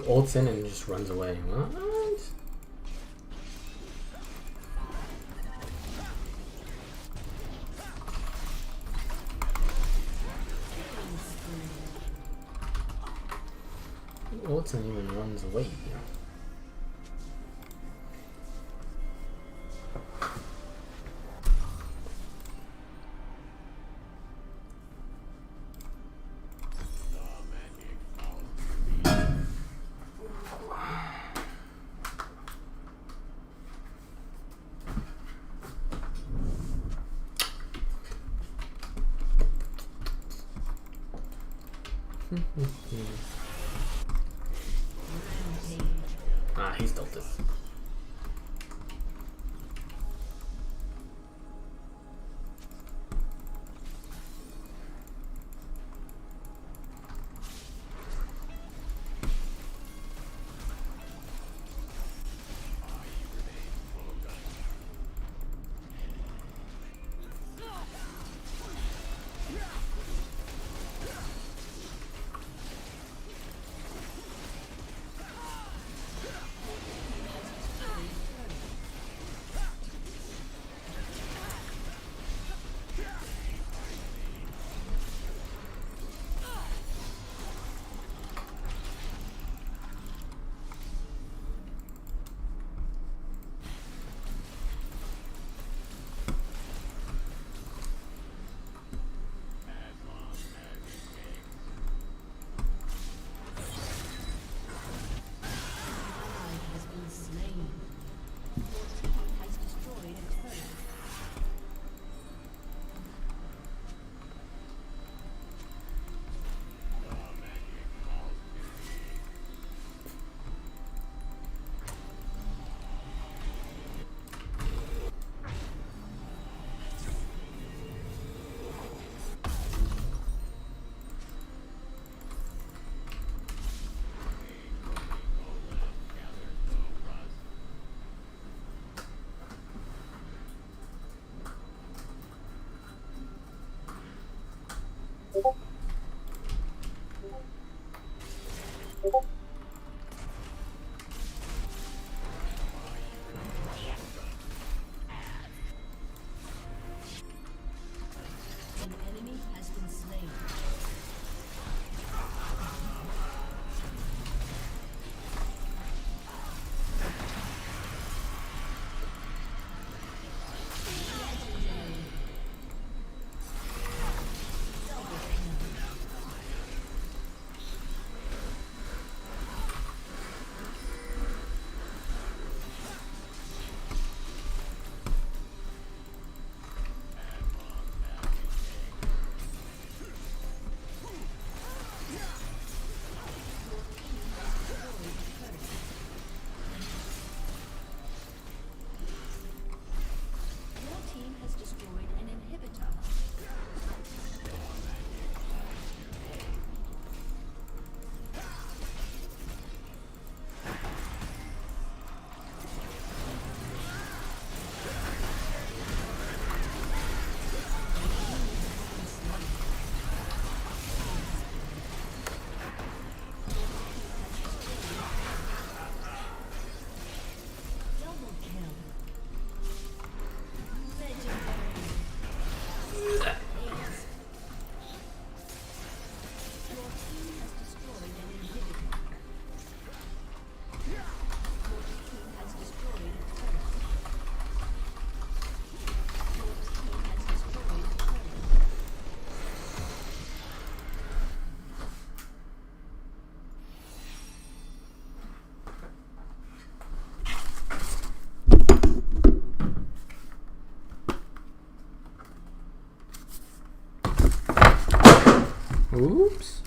Ults in and just runs away. What? Ults and even runs away. Ah, he's dealt this. Oops.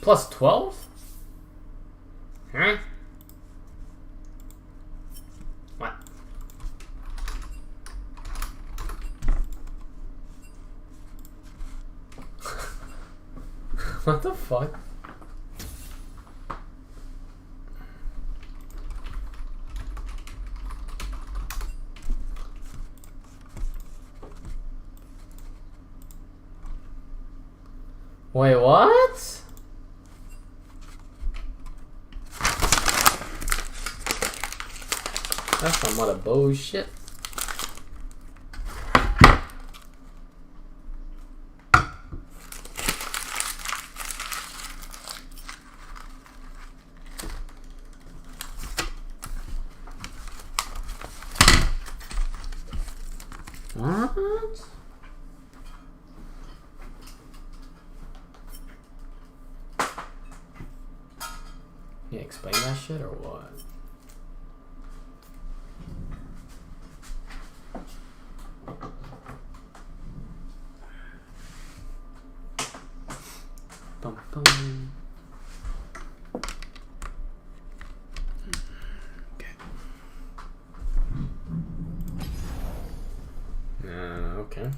Plus 12? Huh? What? What the fuck? Wait, what? That's some other bullshit. What? You explain that shit or what? Bum, bum. Okay.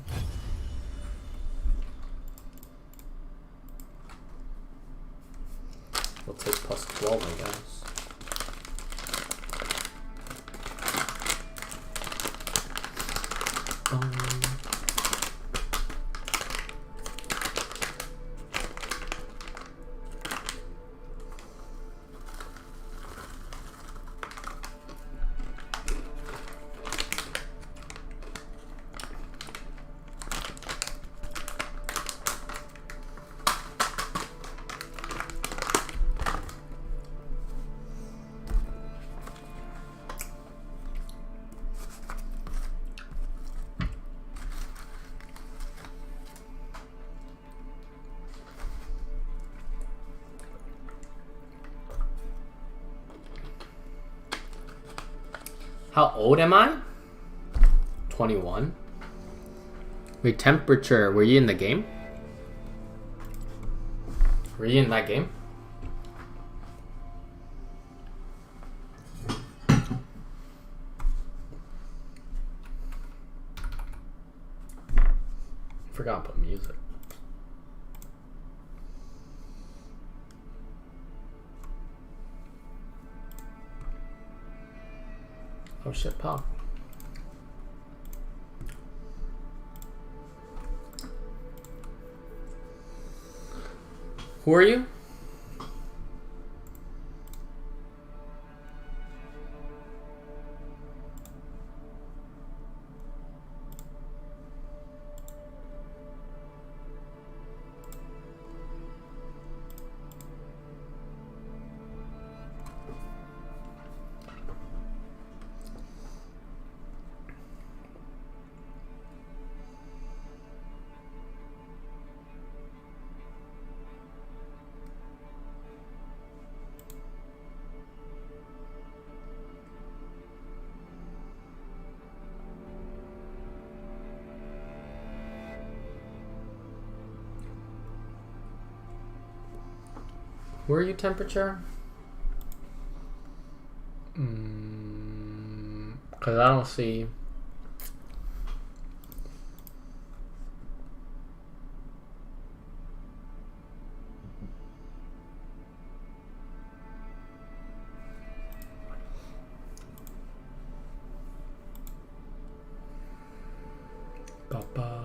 We'll take plus 12, I guess. How old am I? 21. Wait, temperature. Were you in the game? Were you in that game? Forgot to put music. Oh shit, pal. Who are you? Where are you temperature? Cause I don't see. Papa.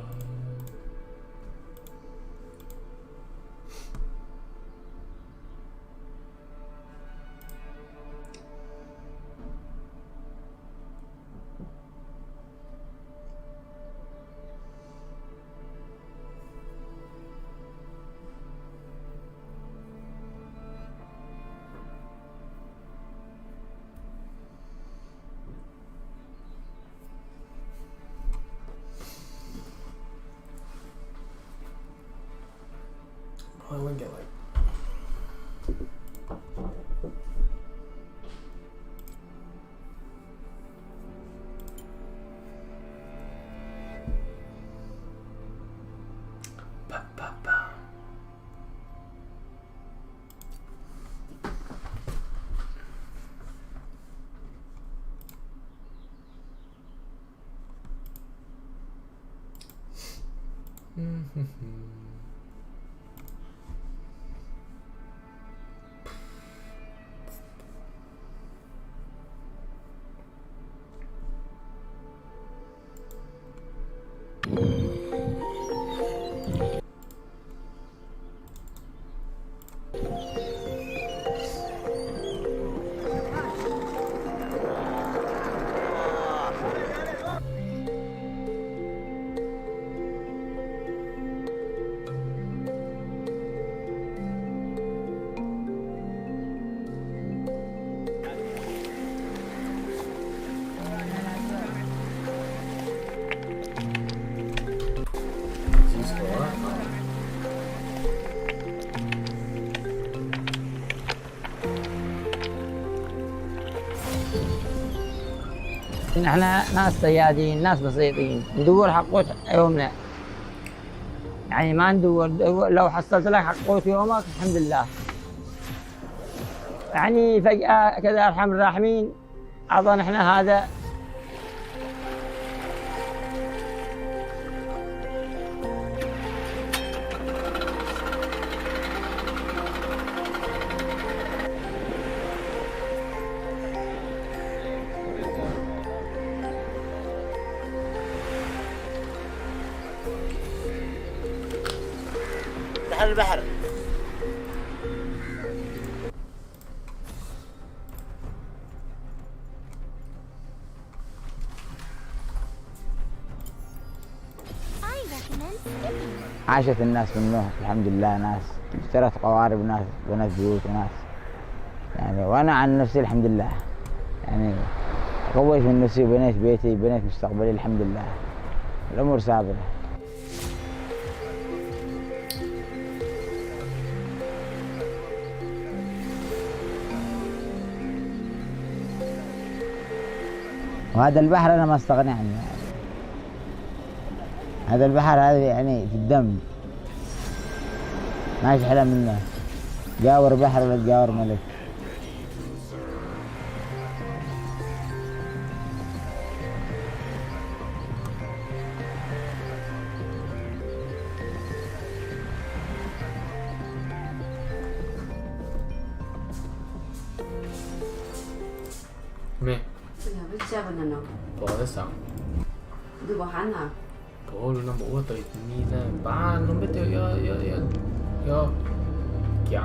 I wouldn't get like. Ba, ba, ba. احنا ناس صيادين، ناس بسيطين، ندور حق قوت يومنا. يعني ما ندور، لو حصلت لك حق قوت يومك الحمد لله. يعني فجأة كذا ارحم الراحمين اعطانا احنا هذا. البحر عاشت الناس منه الحمد لله. ناس اشترت قوارب، ناس بنت بيوت وناس يعني. وانا عن نفسي الحمد لله يعني قويت من نفسي وبنيت بيتي، بنيت مستقبلي الحمد لله. الامور سابره. وهذا البحر انا ما استغني عنه يعني. هذا البحر هذا يعني في الدم، ما في احلى منه. جاور بحر ولا جاور ملك.咩？食不能咯，bỏ hết sao? 你冇喊啊？ bỏ luôn nó mũ tới mi nè, ba nó biết tiêu yo kẹo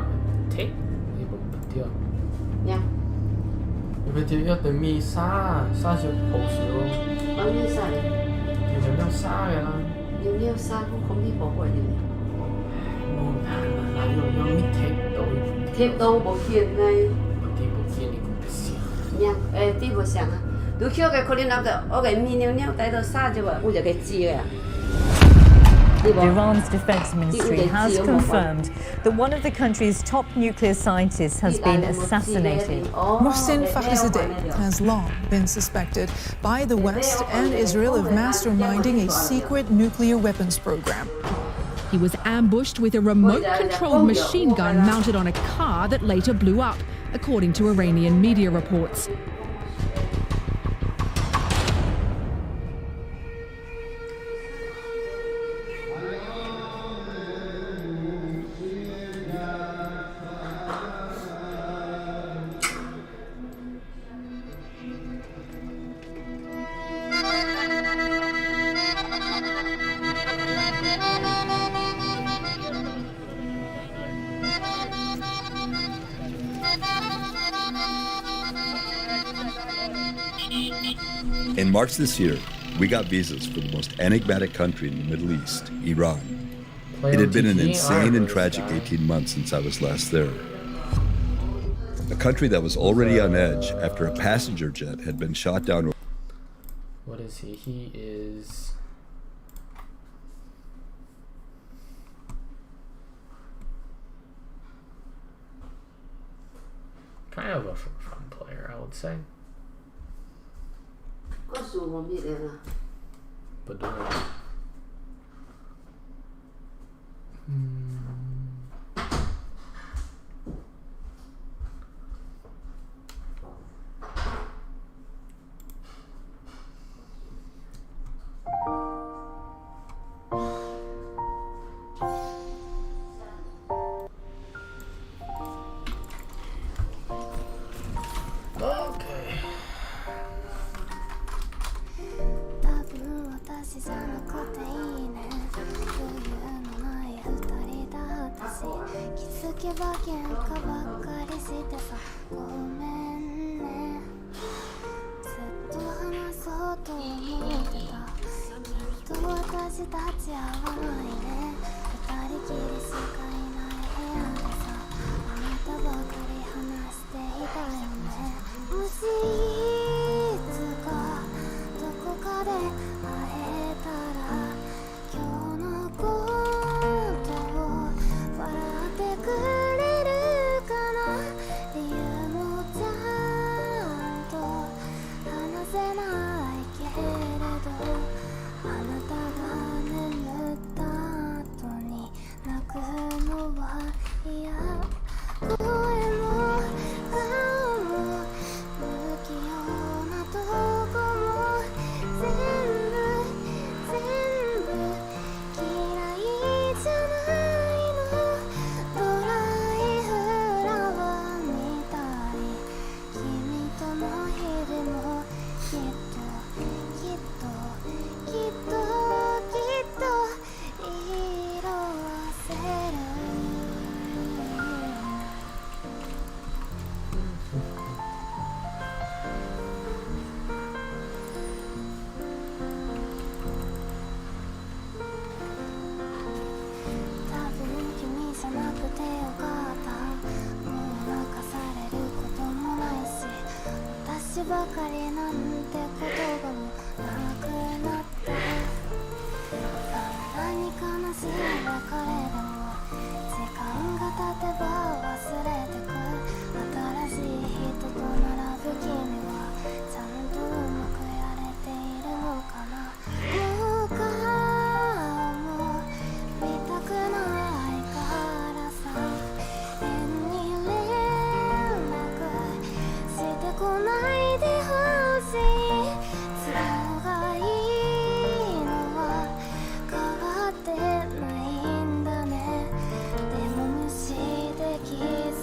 thế, đi bộ biết tiêu. Nha. biết tiêu yo tới mi xa sẽ hậu sự. Bao nhiêu xa? thì phải nó xa vậy là. Nhiều xa cũng không đi bỏ qua được. Môn thang mà lại yo mít thép đâu. Thép đâu bộ khiên này. Thì bộ khiên thì cũng biết xíu. Nha, đi bộ sang à? 都晓得可能那个我个米尿尿带到啥子吧，我就给接呀。 Iran's defense ministry has confirmed that one of the country's top nuclear scientists has been assassinated. Mohsin Fakhrizadeh has long been suspected by the West and Israel of masterminding a secret nuclear weapons program. He was ambushed with a remote-controlled machine gun mounted on a car that later blew up, according to Iranian media reports. In March this year, we got visas for the most enigmatic country in the Middle East, Iran. It had been an insane and tragic 18 months since I was last there. A country that was already on edge after a passenger jet had been shot down. What is he? He is... kind of a fun player, I would say. 个数我没得了。不对。ば喧嘩ばっかりしてさごめんねずっと話そうと思ってたきっと私たち合わないね二人きりしかいない部屋でさあなたばかり話していたよねもしいつかどこかで会えたら今日のことを笑ってくれるかな理由もちゃんと話せないけれどあなたが眠った後に泣くのは嫌声も顔も不器用なとこも全部嫌いじゃないのドライフラワーみたい君との日々もきっときっときっときっと色あせる多分君じゃなくてよかったもう泣かされることもないし私ばかりなんて言葉もなくなったあんなに悲しい別れでも時間が経てば忘れてく新しい人と並ぶ君はちゃんとうまくやれているのかなもう顔も見たくないからさ変に連絡してこないでほしい都合がいいのは変わってないんだねでも無視できず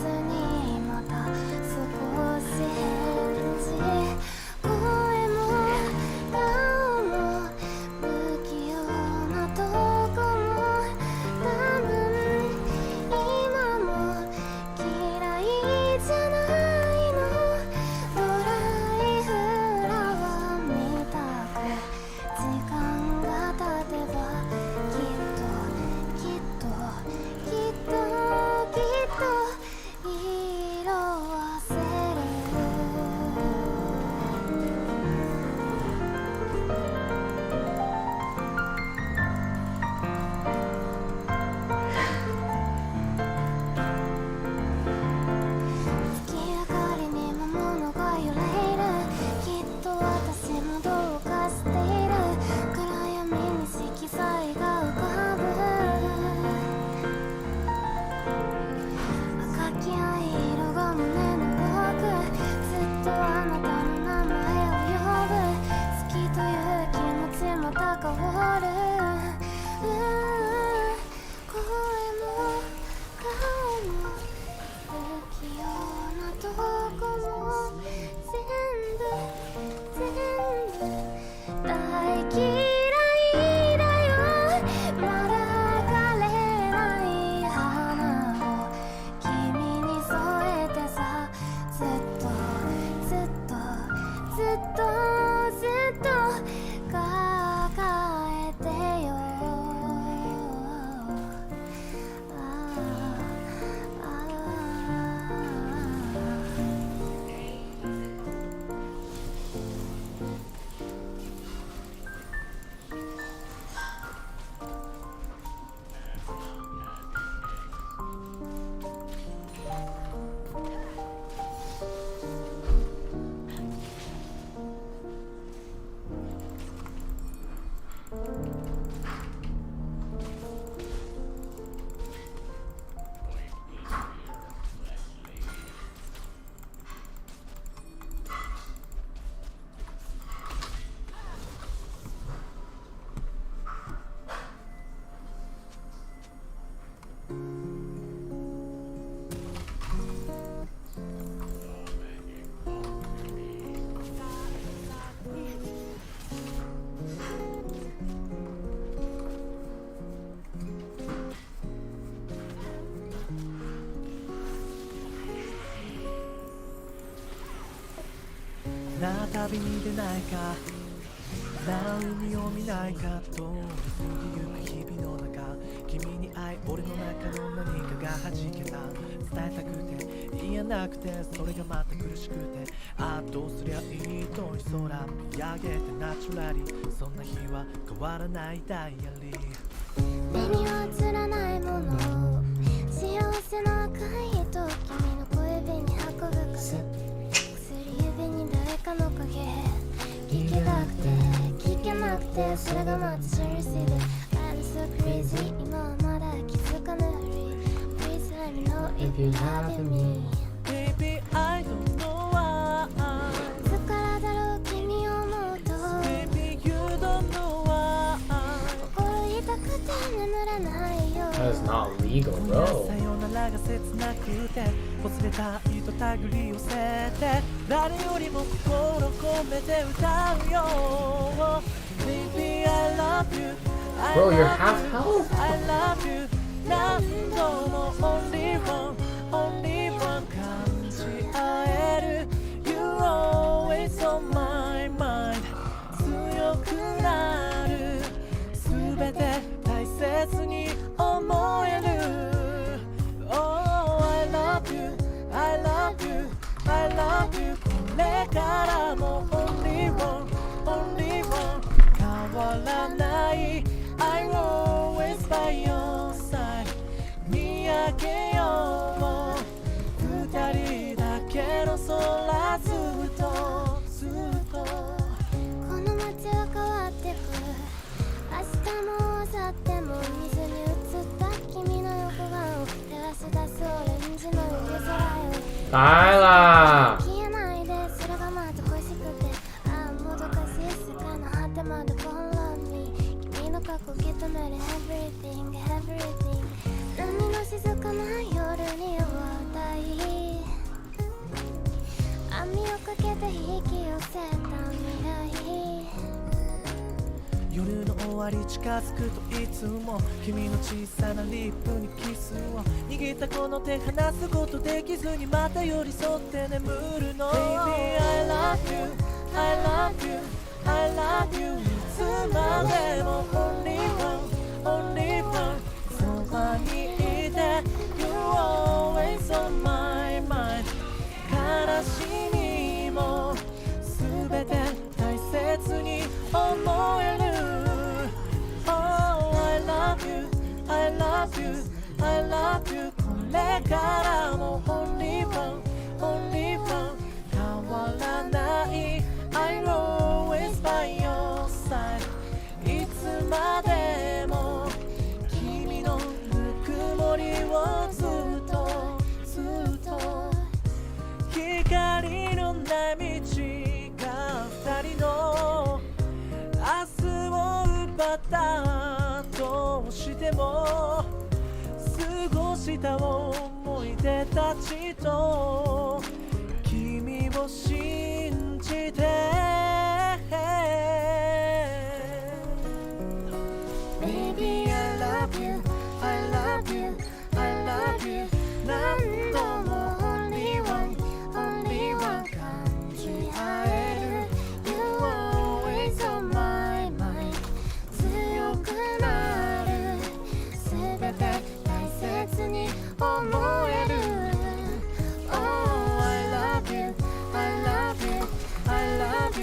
旅に出ないかなあ海を見ないかと過ぎゆく日々の中君に会い俺の中の何かが弾けた伝えたくて言えなくてそれがまた苦しくてああどうすりゃいいと空見上げてナチュラリーそんな日は変わらないダイアリー目には映らないもの幸せの赤い糸君の小指に運ぶ風薬指に誰かの影聞けなくて聞けなくてそれがまたシェルシーで I'm so crazy 今はまだ気づかぬふり Please let me know if you love me Baby I don't know why いつからだろう君を思うと Baby you don't know why 心痛くて眠れないよ That is not legal, bro. さよならが切なくてほつれた糸たぐり寄せて誰よりも心込めて歌うよ Baby I love you Bro, you're half health. I love you 何度も only one only one 感じ合える You always on my mind 強くなる全て大切に思える Oh I love you I love you I love you これからも only one only one 変わらない I'm always by your side 見上げよう二人だけの空ずっとずっとこの街は変わってく明日も明後日も水に映った君の横顔照らし出すオレンジの夜空よ Tyler. 消えないでそれがまた恋しくてああもどかしい世界の果てまで Follow me 君の過去受け止める Everything Everything 波の静かな夜には歌い網をかけて引き寄せた未来夜の終わり近づくといつも君の小さなリップにキスを握ったこの手離すことできずにまた寄り添って眠るの Baby I love you I love you I love you いつまでも Only one Only one そばにいて You always on my mind 悲しみも全て大切に思える Oh I love you I love you I love you これからも Only one Only one 変わらない I'm always by your side いつまでも君のぬくもりをずっとずっと光のない道が二人の明日を奪ったとしても過ごした思い出たちと君を信じて Baby I love you I love you I love you 何度も Only one Only one 感じ合える You always on my mind 強くなる全て大切に思える Oh I love you I love you I love you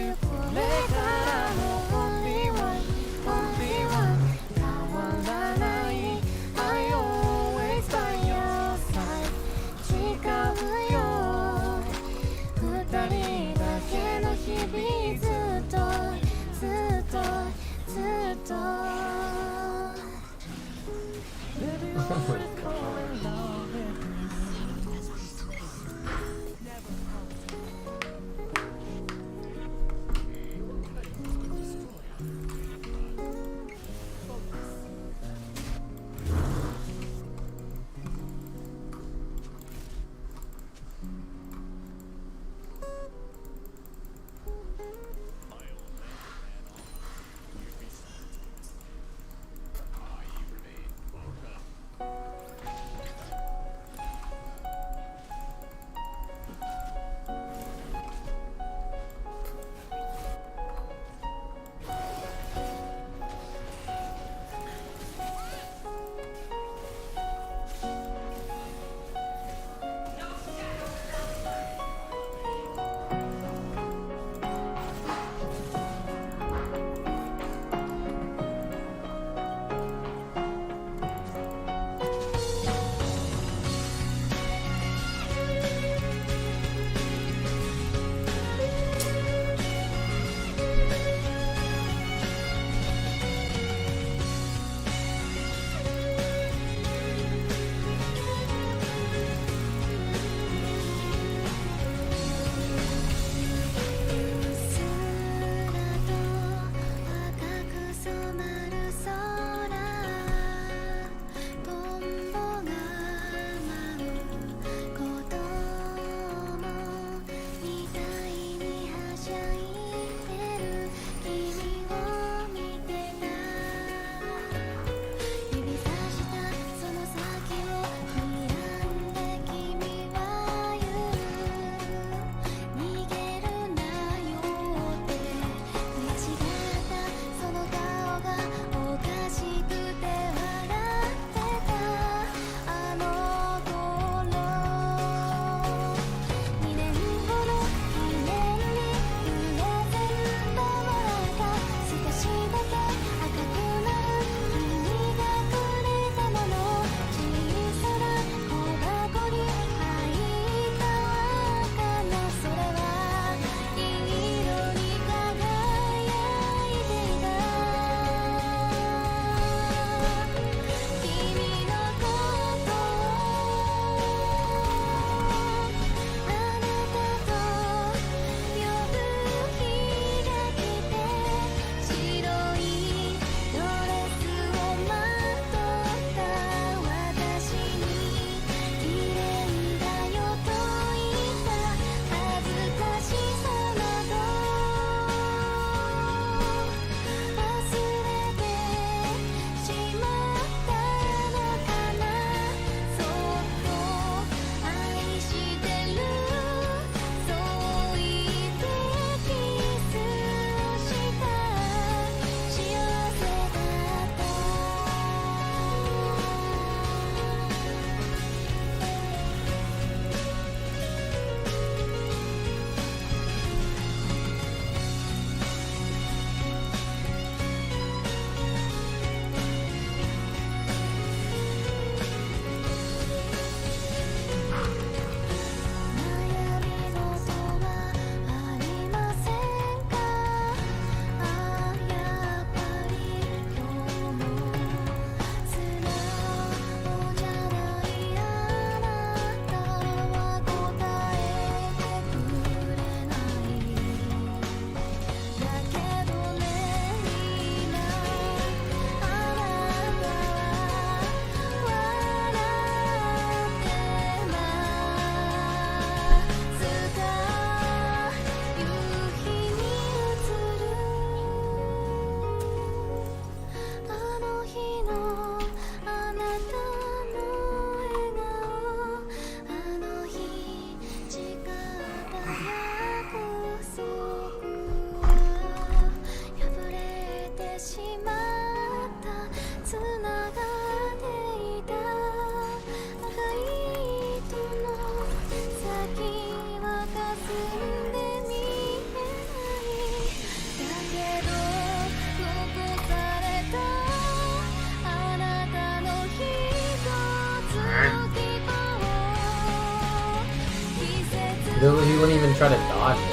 Really, he wouldn't even try to dodge it.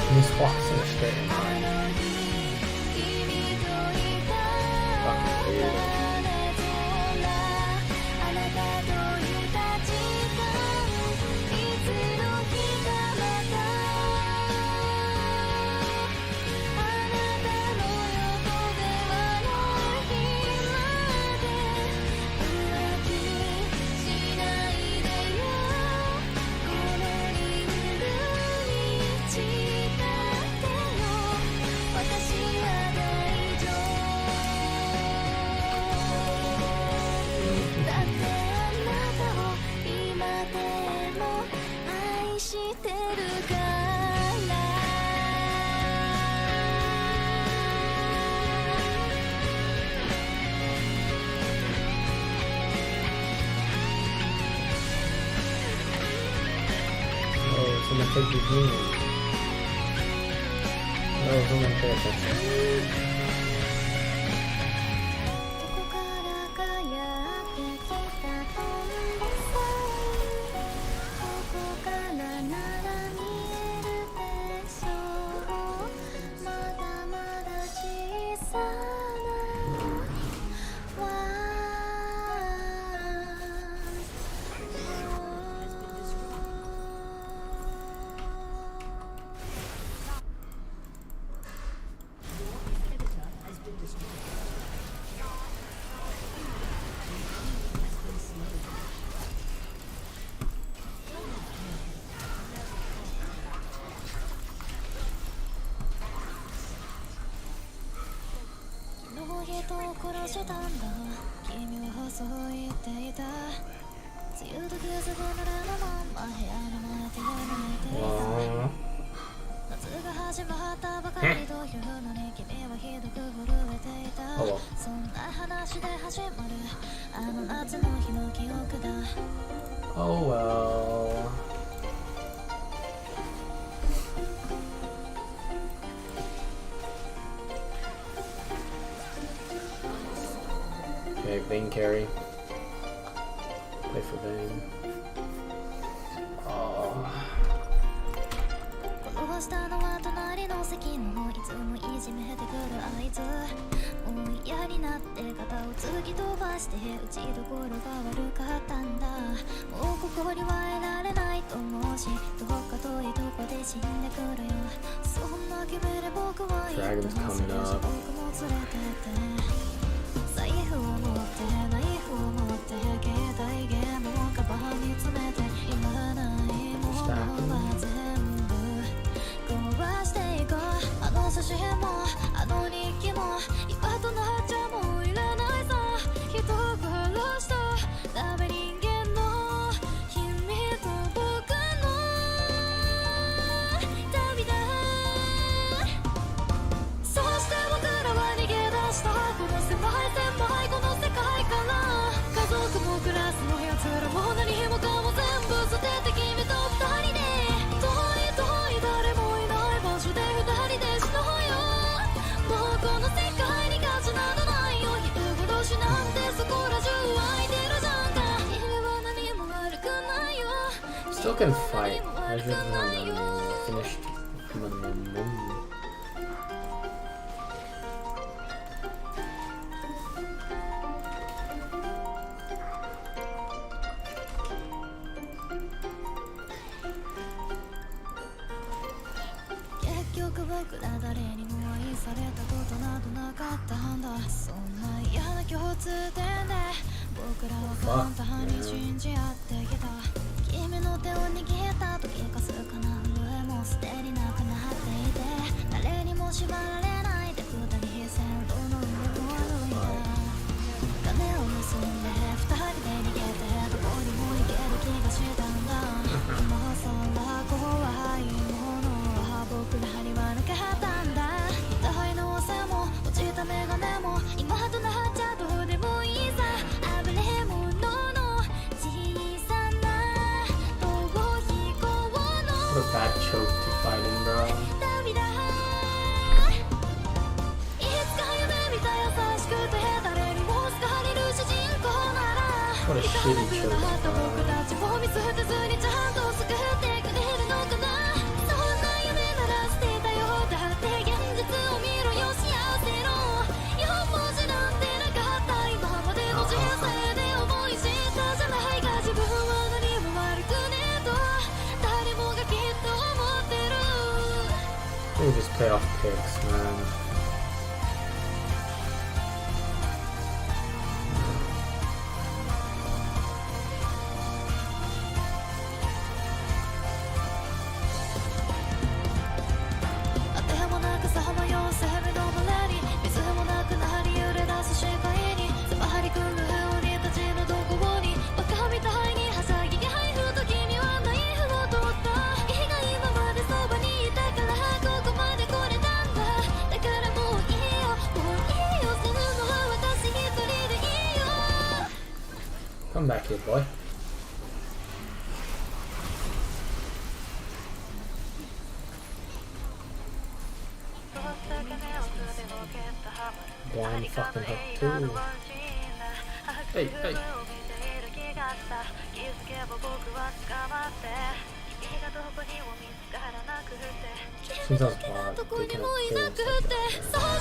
He just walks in a straight line. Fucking weird. Someone take your demon. Oh, someone pay attention. したんだ君は細いっていた梅雨時ずぶ濡れのまんま部屋の前で寝ていた夏が始まったばかりというのに君はひどく震えていたそんな話で始まるあの夏の日の記憶だ Oh well. Okay, Vayne carry. Play for Vayne. Oh. 転がしたのは隣の席のいつもいじめてくるあいつもう嫌になって肩を突き飛ばして打ちどころが悪かったんだもうここにはいられないと思うしどこか遠いとこで死んでくるよそんな君で僕はいいともするし僕も連れてって財布を持ってナイフを持って携帯ゲームをカバンに詰めていらないものは全部壊していこうあの写真もあの日記も今となっちゃもういらないさ人を殺したダメ人間の君と僕の旅だそして僕らは逃げ出したこの狭い狭いこの世界から家族もクラスの奴らも何もかも全部捨てて君と二人で遠い遠い誰もいない場所で二人で死のうよもうこの世界に価値などないよ人殺しなんてそこら中空いてるじゃんか君は何も悪くないよ Still can fight. I just finished.僕ら誰にも愛されたことなどなかったんだそんな嫌な共通点で僕らは簡単に信じ合ってきた君の手を握った時かすかな震えもすでになくなっていて誰にも縛られないで二人線路の上を歩いた金を盗んで二人で逃げてどこにも行ける気がしたんだ今さら怖いもの僕らにはなかったんだ痛いのせも落ちたメガネも今となっちゃどうでもいいさ危ねえものの小さな逃避行の What a bad choke to fight in, bro. 旅だいつか夢見た優しくて誰にも好かれる What a shitty choice. They just play off picks, man. Come back here, boy. Blind fucking hook too. Hey, hey. Since I was blind, they cannot kill us like that.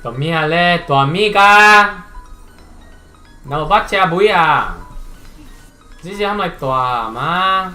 Tua mia le, tua amica. Đâu bắt cha búi à? Gì không lại tòa mà.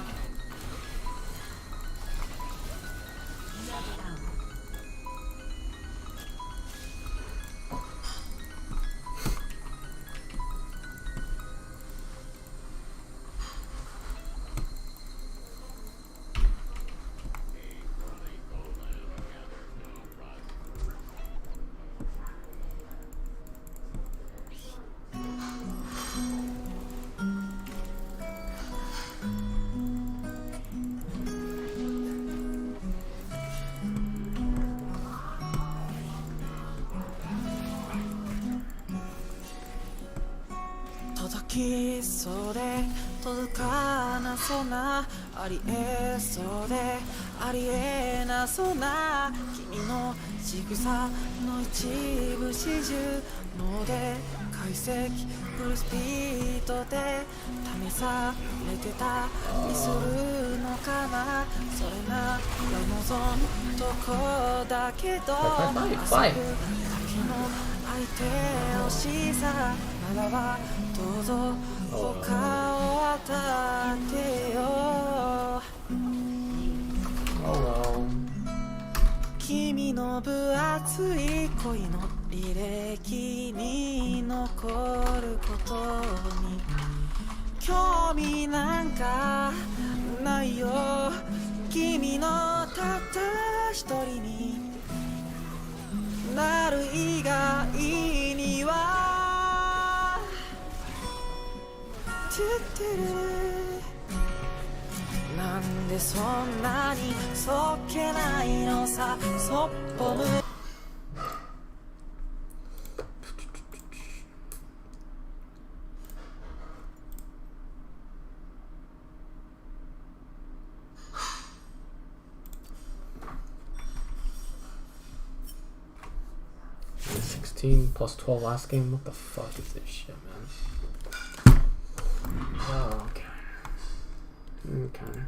届きそうで届かなそうなありえそうでありえなそうな君の仕草の一部始終脳で解析フルスピードで試されてたりするのかなそれなら望むとこだけど遊ぶだけの相手をしさならばどうぞ他を当たってよ君の分厚い恋の履歴に残ることに興味なんかないよ君のたった一人になる以外にはなんでそんなにそっけないのさそっぽ向plus 12 last game? What the fuck is this shit, man? Oh, okay. Okay.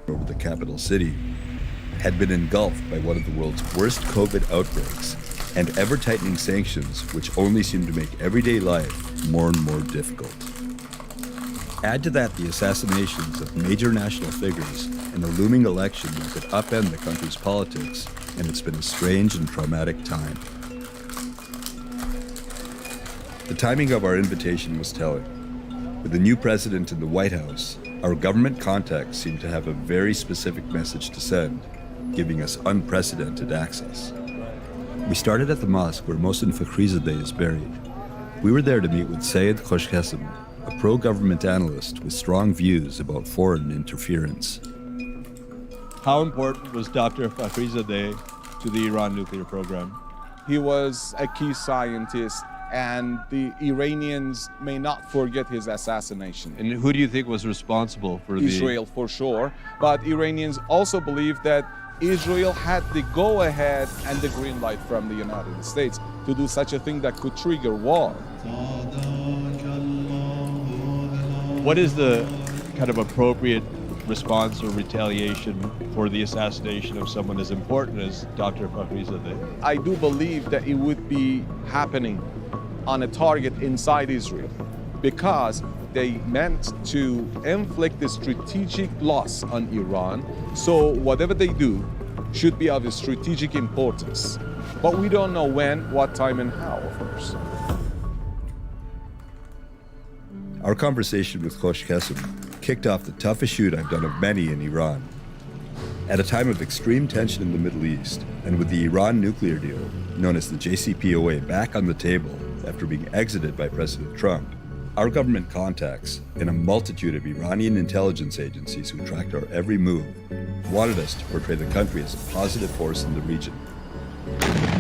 over the capital city, had been engulfed by one of the world's worst COVID outbreaks and ever-tightening sanctions which only seem to make everyday life more and more difficult. Add to that the assassinations of major national figures and a looming election that could upend the country's politics, and it's been a strange and traumatic time. The timing of our invitation was telling. With the new president in the White House, our government contacts seemed to have a very specific message to send, giving us unprecedented access. We started at the mosque where Mohsen Fakhrizadeh is buried. We were there to meet with Sayed Khoshkessim, a pro-government analyst with strong views about foreign interference. How important was Dr. Fakhrizadeh to the Iran nuclear program? He was a key scientist, and the Iranians may not forget his assassination. And who do you think was responsible for Israel, for sure. But Iranians also believe that Israel had the go-ahead and the green light from the United States to do such a thing that could trigger war. What is the kind of appropriate response or retaliation for the assassination of someone as important as Dr. Fakhrizadeh? I do believe that it would be happening on a target inside Israel because they meant to inflict a strategic loss on Iran. So whatever they do should be of a strategic importance. But we don't know when, what time, and how, of course. Our conversation with Khoshkessim kicked off the toughest shoot I've done of many in Iran. At a time of extreme tension in the Middle East, and with the Iran nuclear deal, known as the JCPOA, back on the table after being exited by President Trump, our government contacts and a multitude of Iranian intelligence agencies who tracked our every move wanted us to portray the country as a positive force in the region.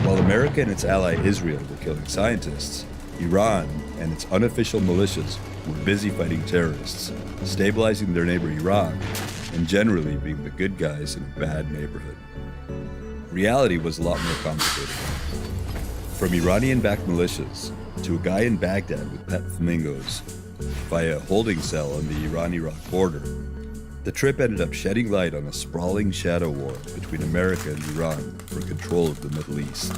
While America and its ally Israel were killing scientists, Iran and its unofficial militias were busy fighting terrorists, stabilizing their neighbor Iraq, and generally being the good guys in a bad neighborhood. Reality was a lot more complicated. From Iranian-backed militias to a guy in Baghdad with pet flamingos via a holding cell on the Iran-Iraq border, the trip ended up shedding light on a sprawling shadow war between America and Iran for control of the Middle East,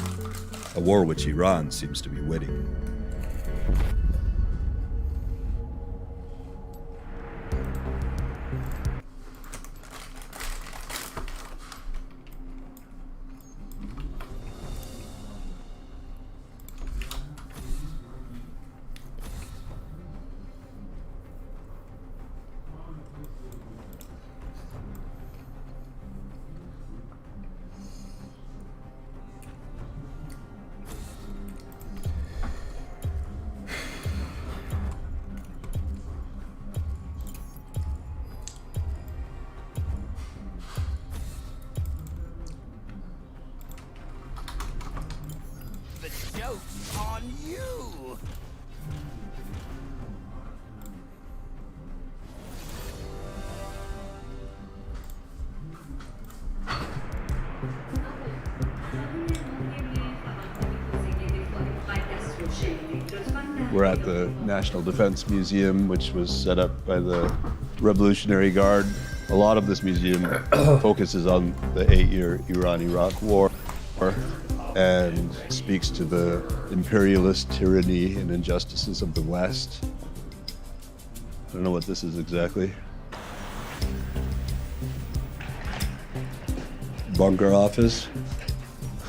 a war which Iran seems to be winning. We're at the National Defense Museum, which was set up by the Revolutionary Guard. A lot of this museum focuses on the 8-year Iran-Iraq War and speaks to the imperialist tyranny and injustices of the West. I don't know what this is exactly. Bunker office.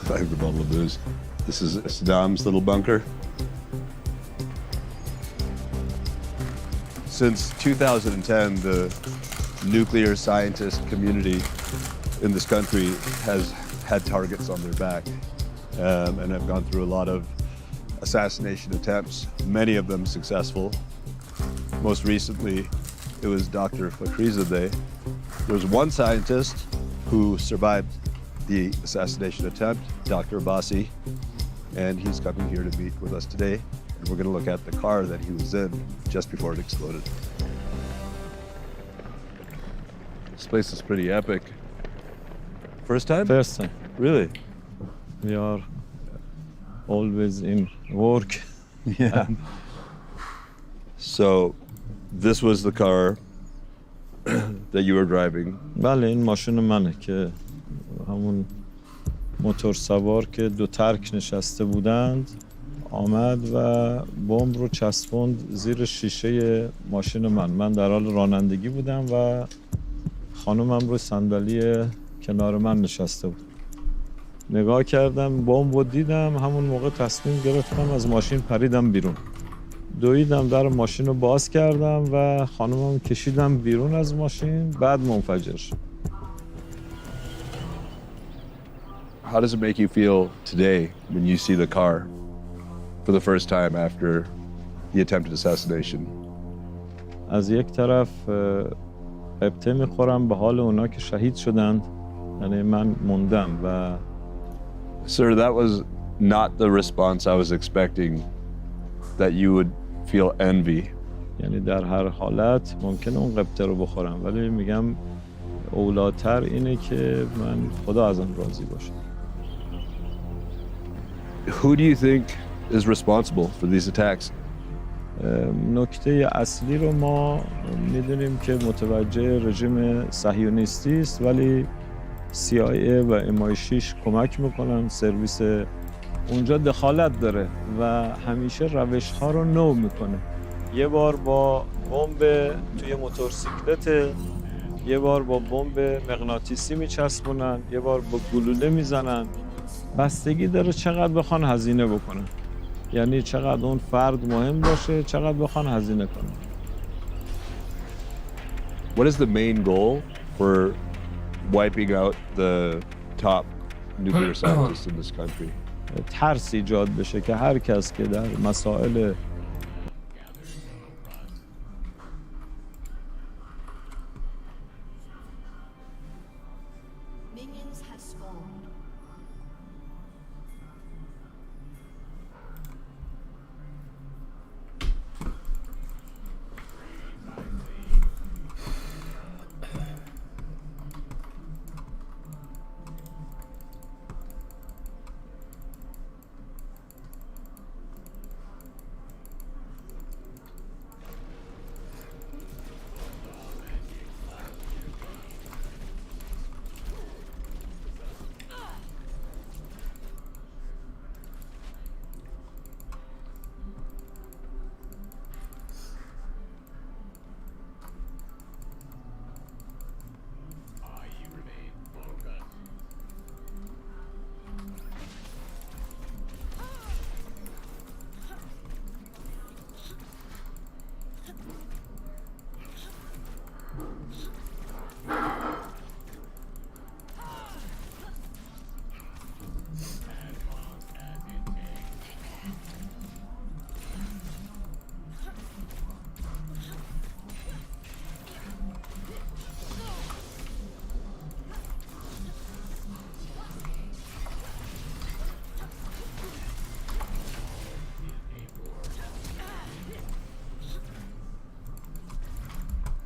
I have the bottle of booze. This is Saddam's little bunker. Since 2010, the nuclear scientist community in this country has had targets on their back and have gone through a lot of assassination attempts, many of them successful. Most recently, it was Dr. Fakhrizadeh. There was one scientist who survived the assassination attempt, Dr. Abbasi, and he's coming here to meet with us today. And we're going to look at the car that he was in just before it exploded. This place is pretty epic. First time? First time. Really? We are always in work. Yeah. So this was the car that you were driving? بله این ماشین منه که همون موتور سوار که دو ترک نشسته بودند آمد و بمب رو چسبوند زیر شیشه ماشین من در حال رانندگی بودم و خانومم رو صندلی کنار من نشسته بود. نگاه کردم بمب رو دیدم، همون موقع تصمیم گرفتم از ماشین پریدم بیرون. دویدم در ماشین رو باز کردم و خانومم کشیدم بیرون از ماشین، بعد منفجر شد. How does it make you feel today when you see the car for the first time after the attempted assassination? از یک طرف ابته میخورم به حال اونا که شهید شدند، یعنی من موندم و Sir, that was not the response I was expecting, that you would feel envy. یعنی در هر حالت ممکنه اون قبطه رو بخورم، ولی میگم اولاتر اینه که من خدا ازم راضی باشه. Who do you think is responsible for these attacks? نکته اصلی رو ما میدونیم که متوجه رژیم صهیونیستی است، ولی CIA و MI6 کمک میکنن، سرویس اونجا دخالت داره و همیشه روش ها رو نو میکنه. یه بار با بمب توی موتورسیکلت، یه بار با بمب مغناطیسی میچسبونن، یه بار با گلوله میزنن. بستگی داره چقدر بخوان هزینه بکنن، یعنی چقدر اون فرد مهم باشه، چقدر بخوان هزینه کنن. What is the main goal for wiping out the top nuclear scientists in this country? ترس ایجاد بشه که هر کس که در مسائل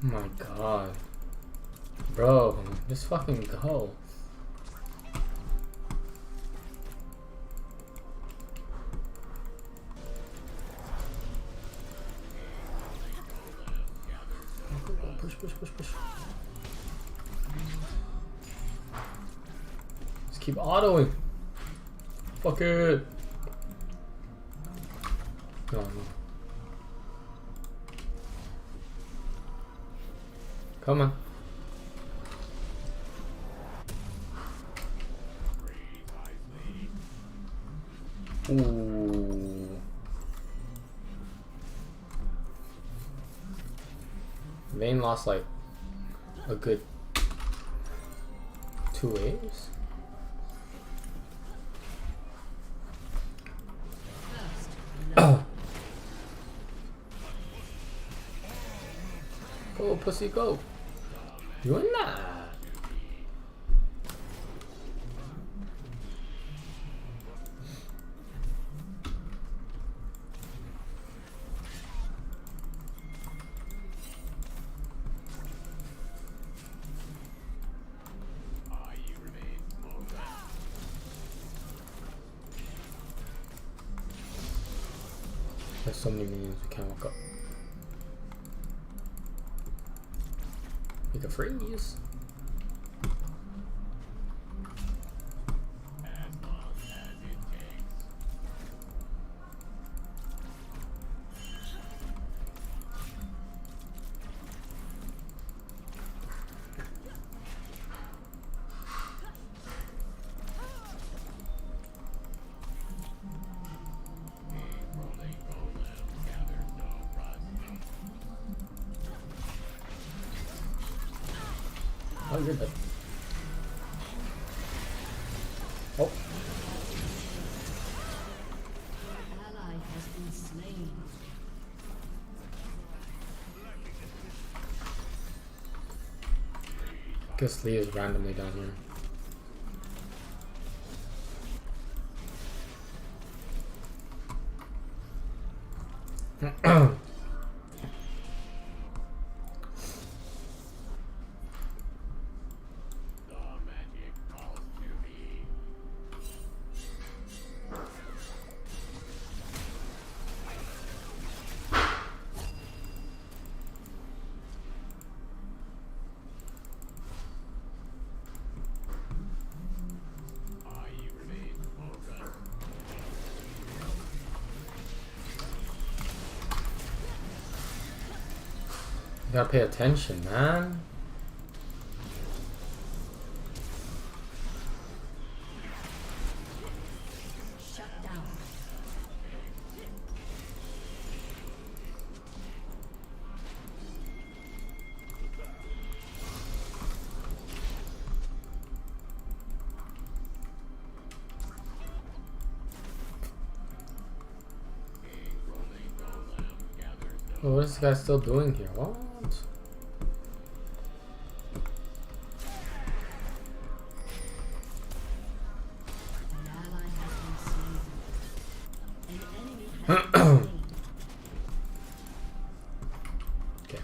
Oh my god. Bro, just fucking go. Push. Just keep autoing. Fuck it. No. Come on. Ooh. Vayne lost like a good 2 waves. Go, pussy, go. You're not. There's so many minions we can't walk up. You can freeze. Oh, you're dead. Oh. Ally has been slain. Guess Lee is randomly down here. You gotta pay attention, man. Shut down. Oh, what is this guy still doing here? What? An ally has been slain. An enemy has been slain. Okay.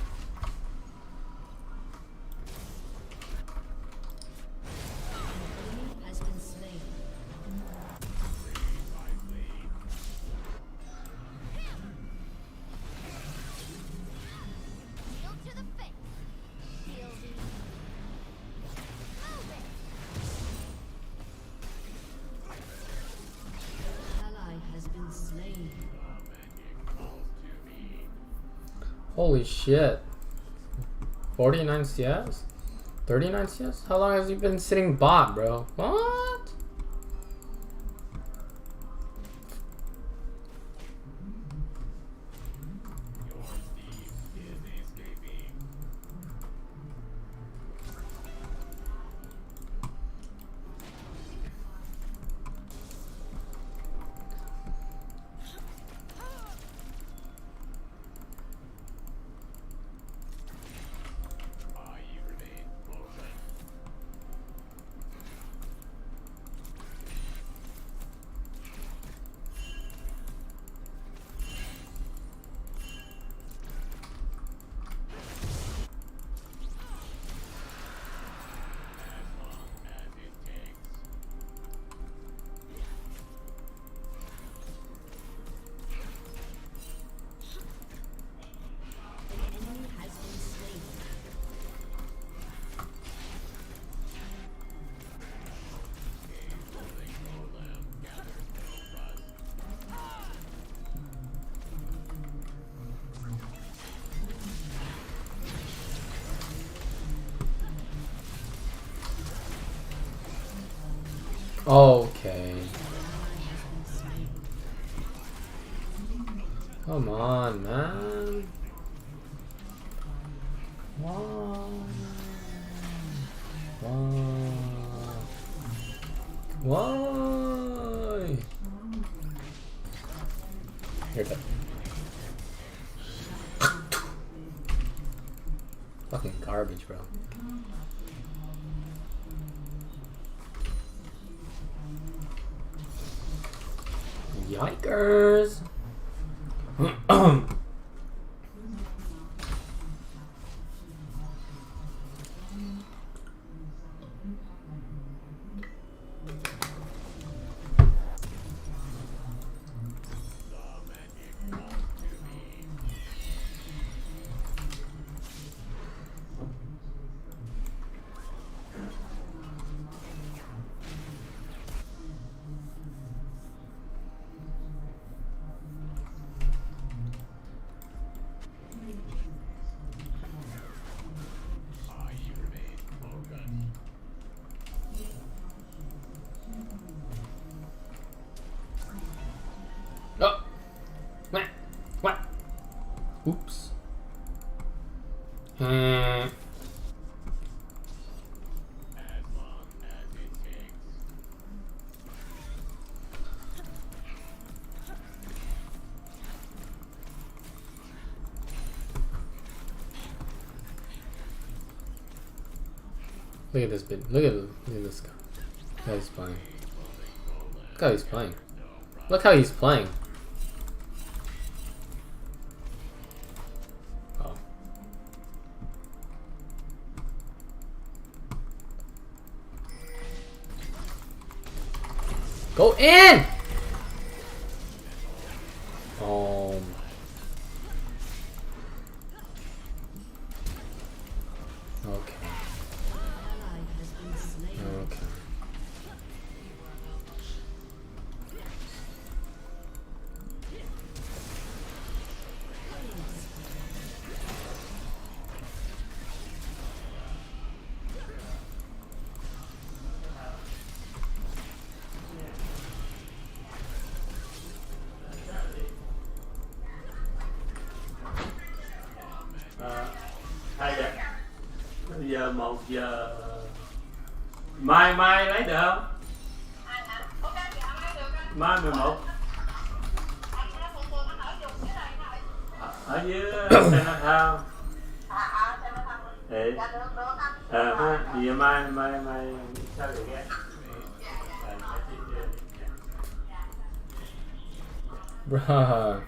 An enemy has been slain. Ally has been slain. Holy shit. 49 CS? 39 CS? How long has he been sitting bot, bro? What? An enemy has been slain. Okay. Come on, man. Why? Why? You're dead. Fucking garbage, bro. Yikers! Look at this bit. Look at this guy. Look how he's playing. Look how he's playing. Look how he's playing. Oh. Go in! Okay. Okay. Giờ 1 giờ mai lấy được không? Mai 11 ở dưới Chinatown thao. Thì giờ mai sao được ghé. Bruh.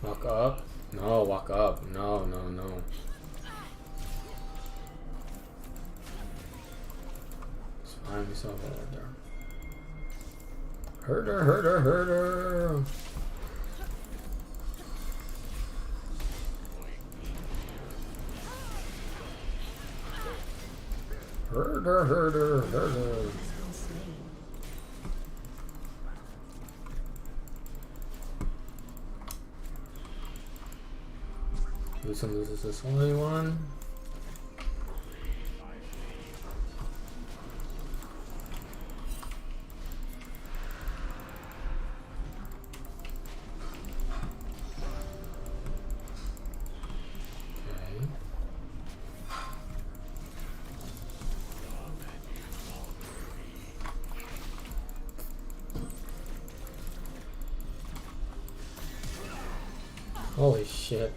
Walk up? No, walk up. No. Just find yourself over there. Herder. Herder. This is this only one. Holy shit.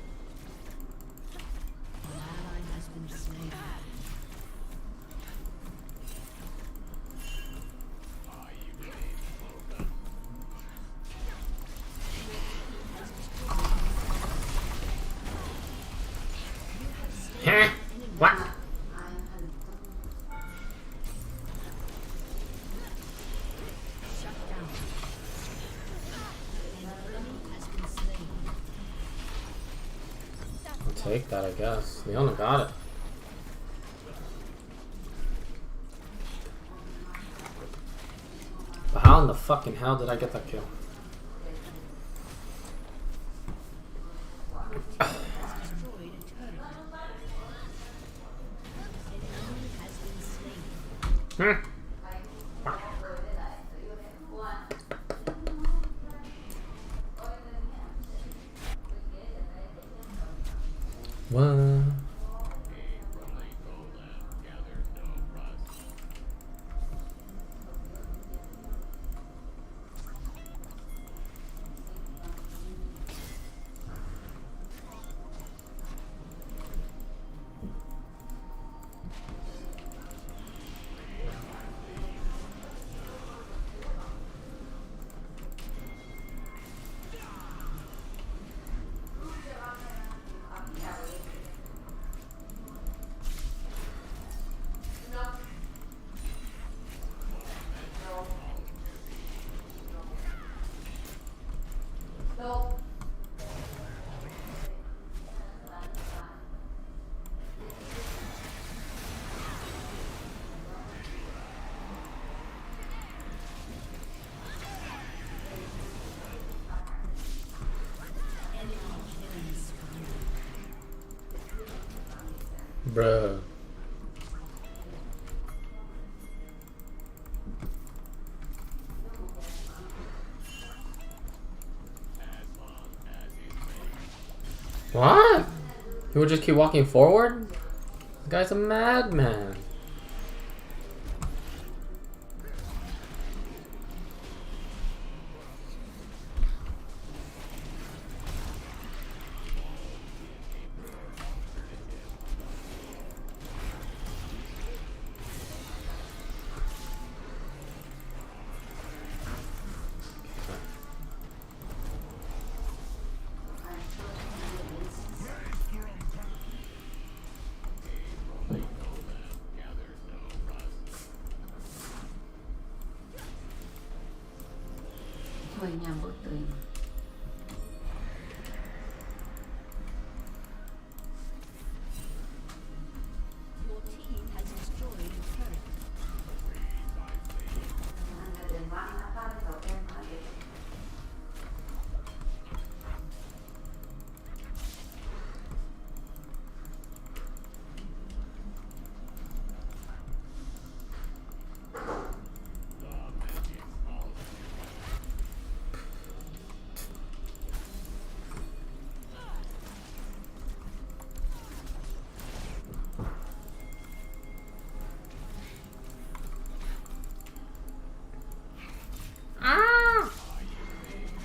Huh? What? I'll take that, I guess. Leona got it. But how in the fucking hell did I get that kill? What? Bruh. What? He would just keep walking forward? The guy's a madman. Thôi nhà bữa tươi. Your team has destroyed a turret.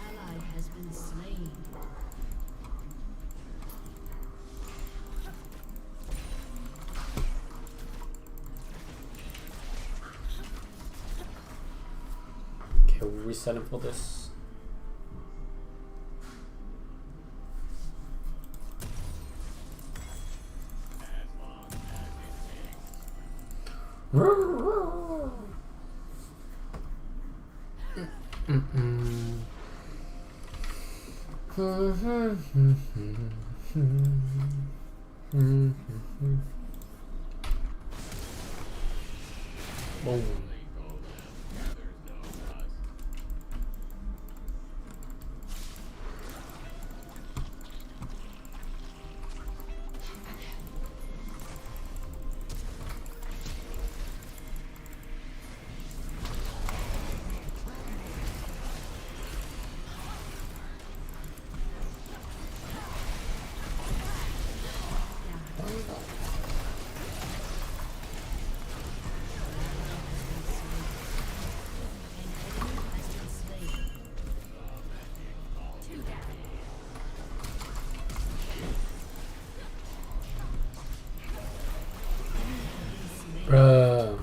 Ally has been slain. Okay, we're resetting for this. Boom. Bruh.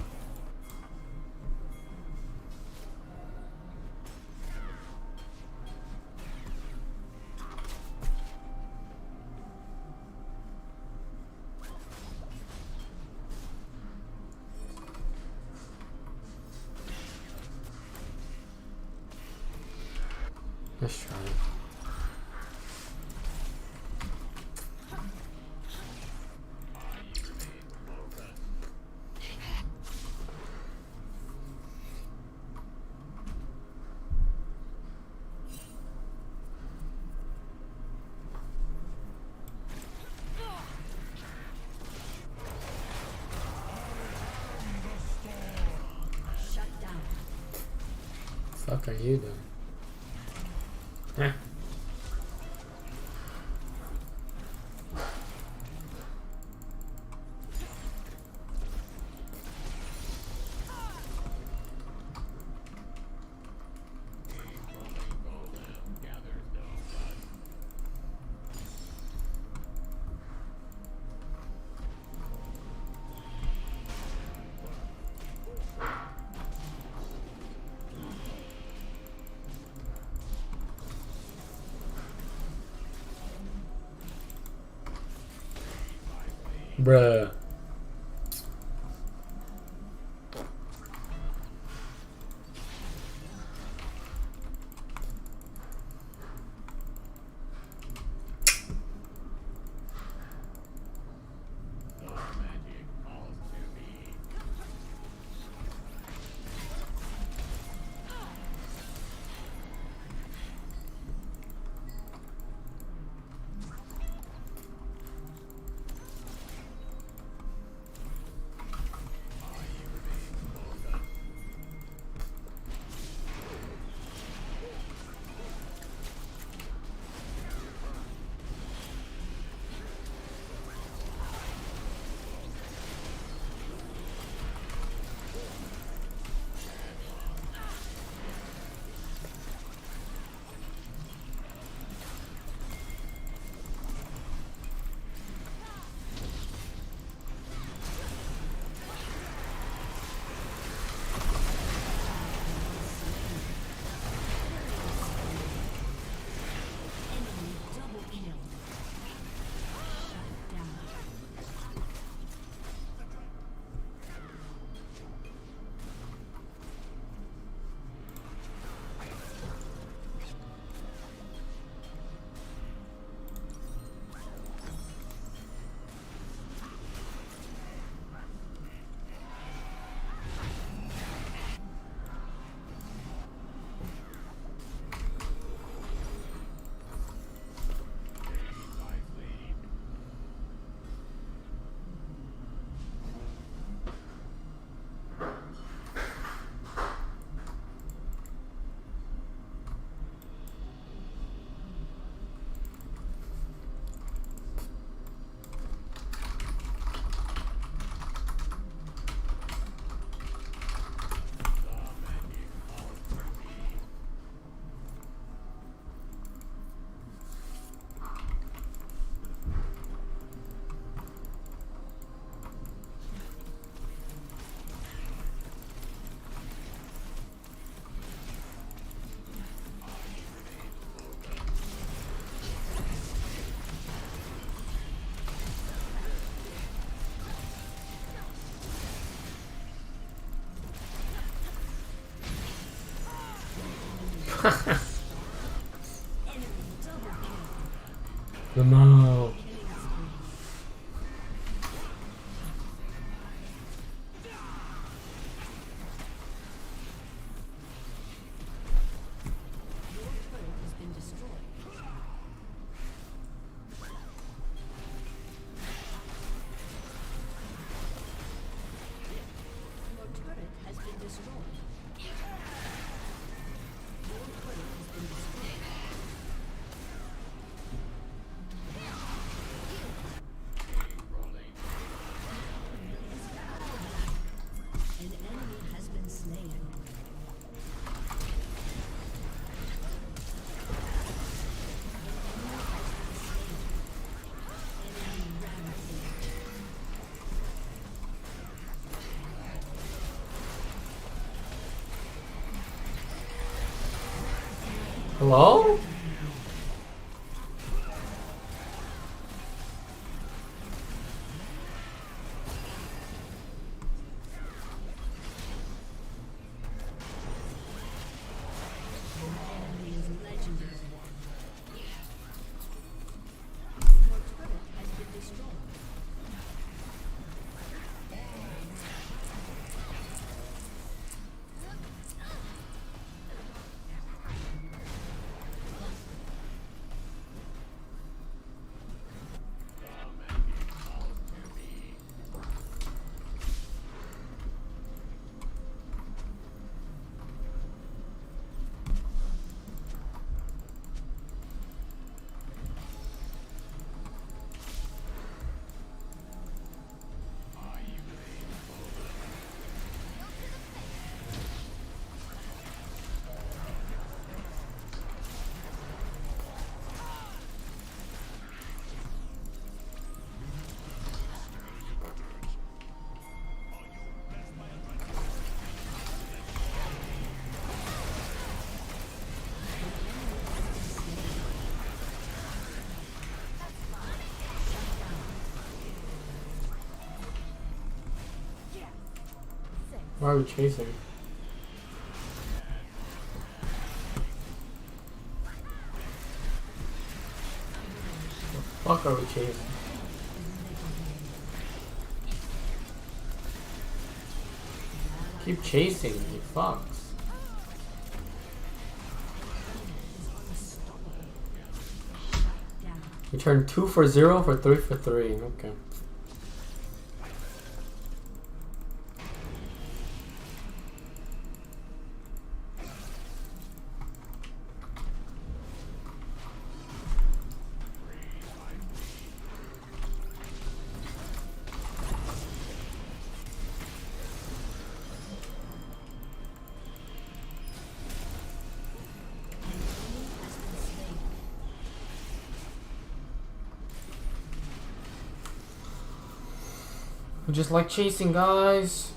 Let's try it. Shut down. Fuck are you doing? Huh. Bruh. No. Hello? Why are we chasing? What the fuck are we chasing? Keep chasing, you fucks. We turned 2 for 0 for 3 for 3. Okay. We just like chasing, guys.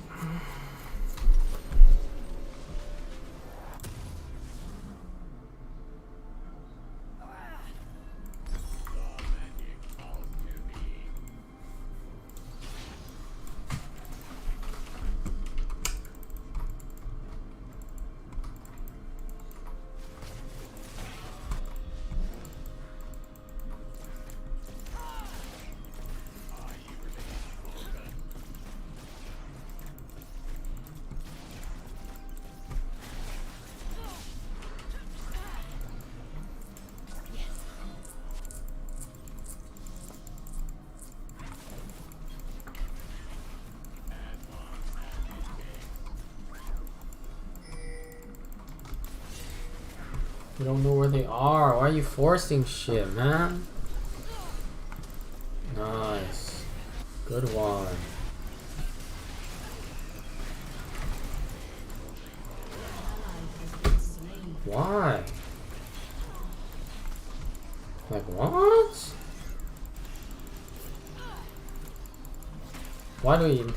You don't know where they are. Why are you forcing shit, man? Nice. Good one. Why? Like, what? Why do you...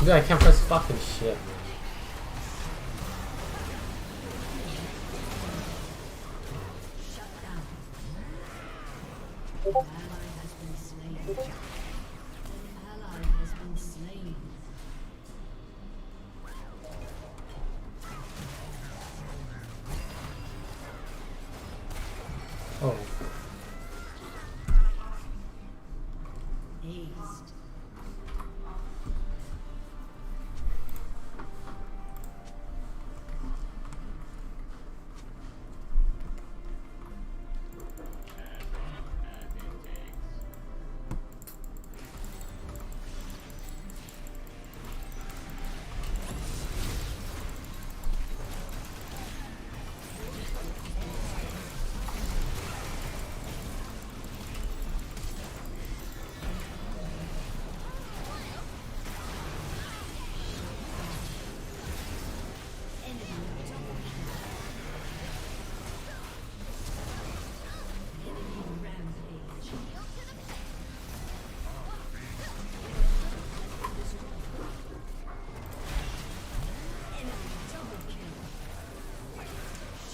Dude, I can't press fucking shit, man. Oh.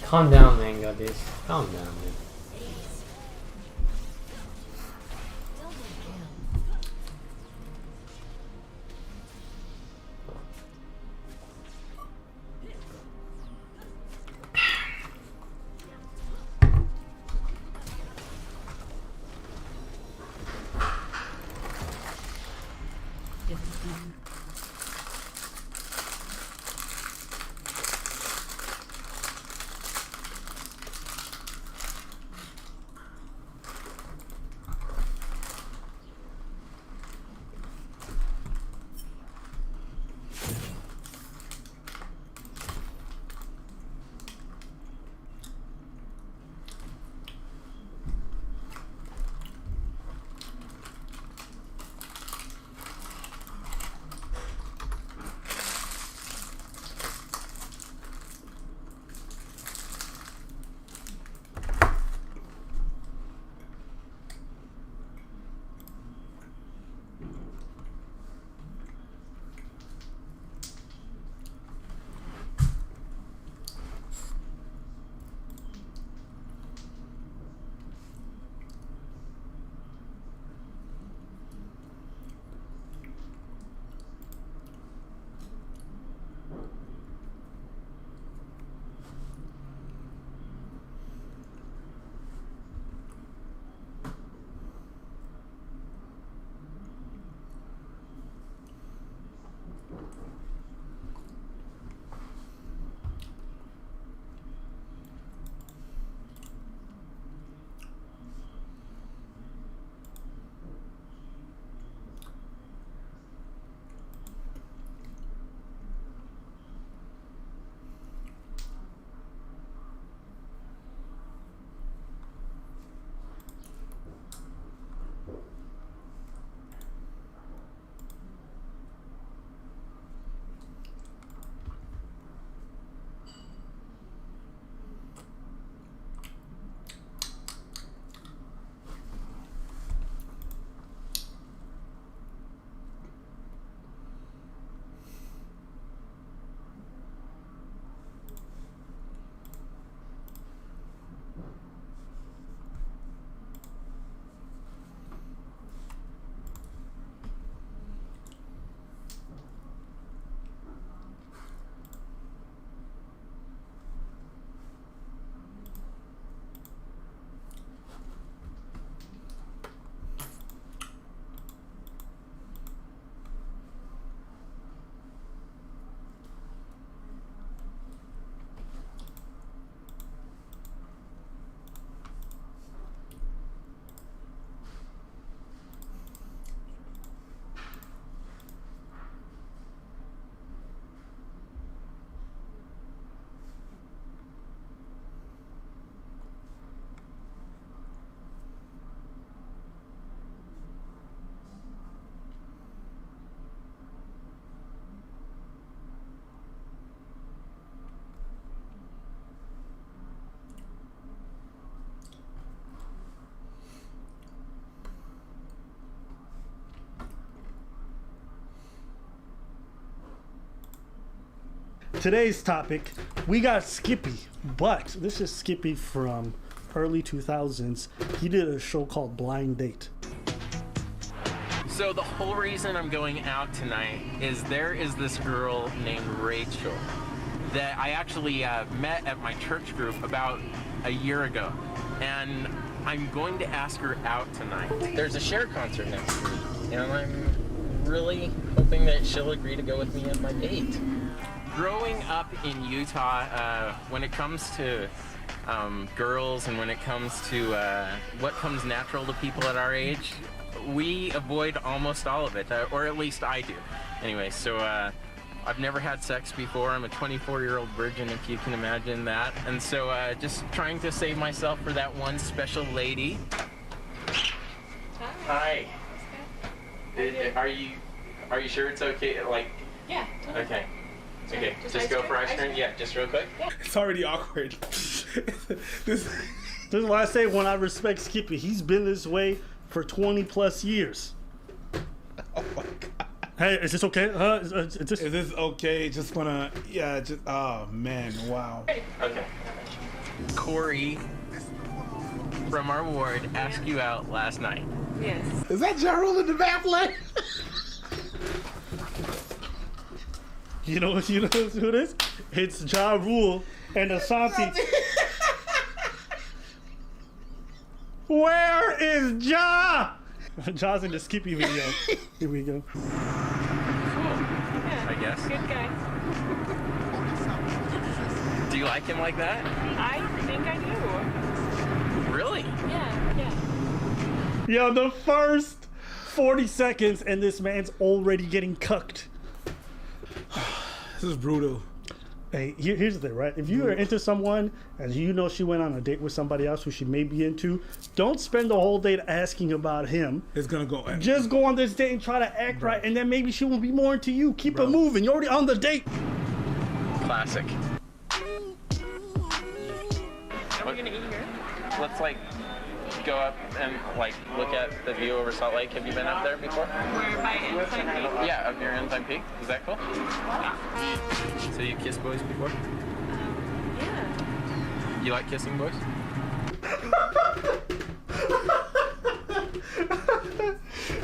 Calm down, Mango, dude. Calm down, dude. today's topic, we got Skippy, but this is Skippy from early 2000s. He did a show called Blind Date. So the whole reason I'm going out tonight is there is this girl named Rachel that I actually met at my church group about a year ago, and I'm going to ask her out tonight. There's a Cher concert next week, and I'm really hoping that she'll agree to go with me on my date. Growing up in Utah, when it comes to girls and when it comes to what comes natural to people at our age, we avoid almost all of it, or at least I do. Anyway, so I've never had sex before. I'm a 24-year-old virgin, if you can imagine that. And so just trying to save myself for that one special lady. Hi. Are you sure it's okay? Like. Yeah. Okay. Okay. Just go for ice cream. Yeah. Just real quick. It's already awkward. This is why I say when I respect Skippy. He's been this way for 20 plus years. Oh my god. Hey, is this okay? Is this okay? Just wanna, yeah, just, oh man, wow. Okay. Corey from our ward asked you out last night. Yes. Is that Ja Rule in the backlight? You know who it is? It's Ja Rule and Asante. Where is Ja? Ja's in the Skippy video. Here we go. Cool. Yeah, I guess. Good guy. Do you like him like that? I think I do. Really? Yeah. Yo, the first 40 seconds and this man's already getting cucked. This is brutal. Hey, here's the thing, right? If you are into someone and you know she went on a date with somebody else who she may be into, don't spend the whole date asking about him. It's gonna go. Just go on this date and try to act right, and then maybe she will be more into you. Keep it moving. You're already on the date. Classic. Are we gonna eat here? Let's like go up and like look at the view over Salt Lake. Have you been up there before? We're by Ensign Peak? Yeah, up near Ensign Peak. Is that cool? Yeah. So you kissed boys before? Yeah. You like kissing boys?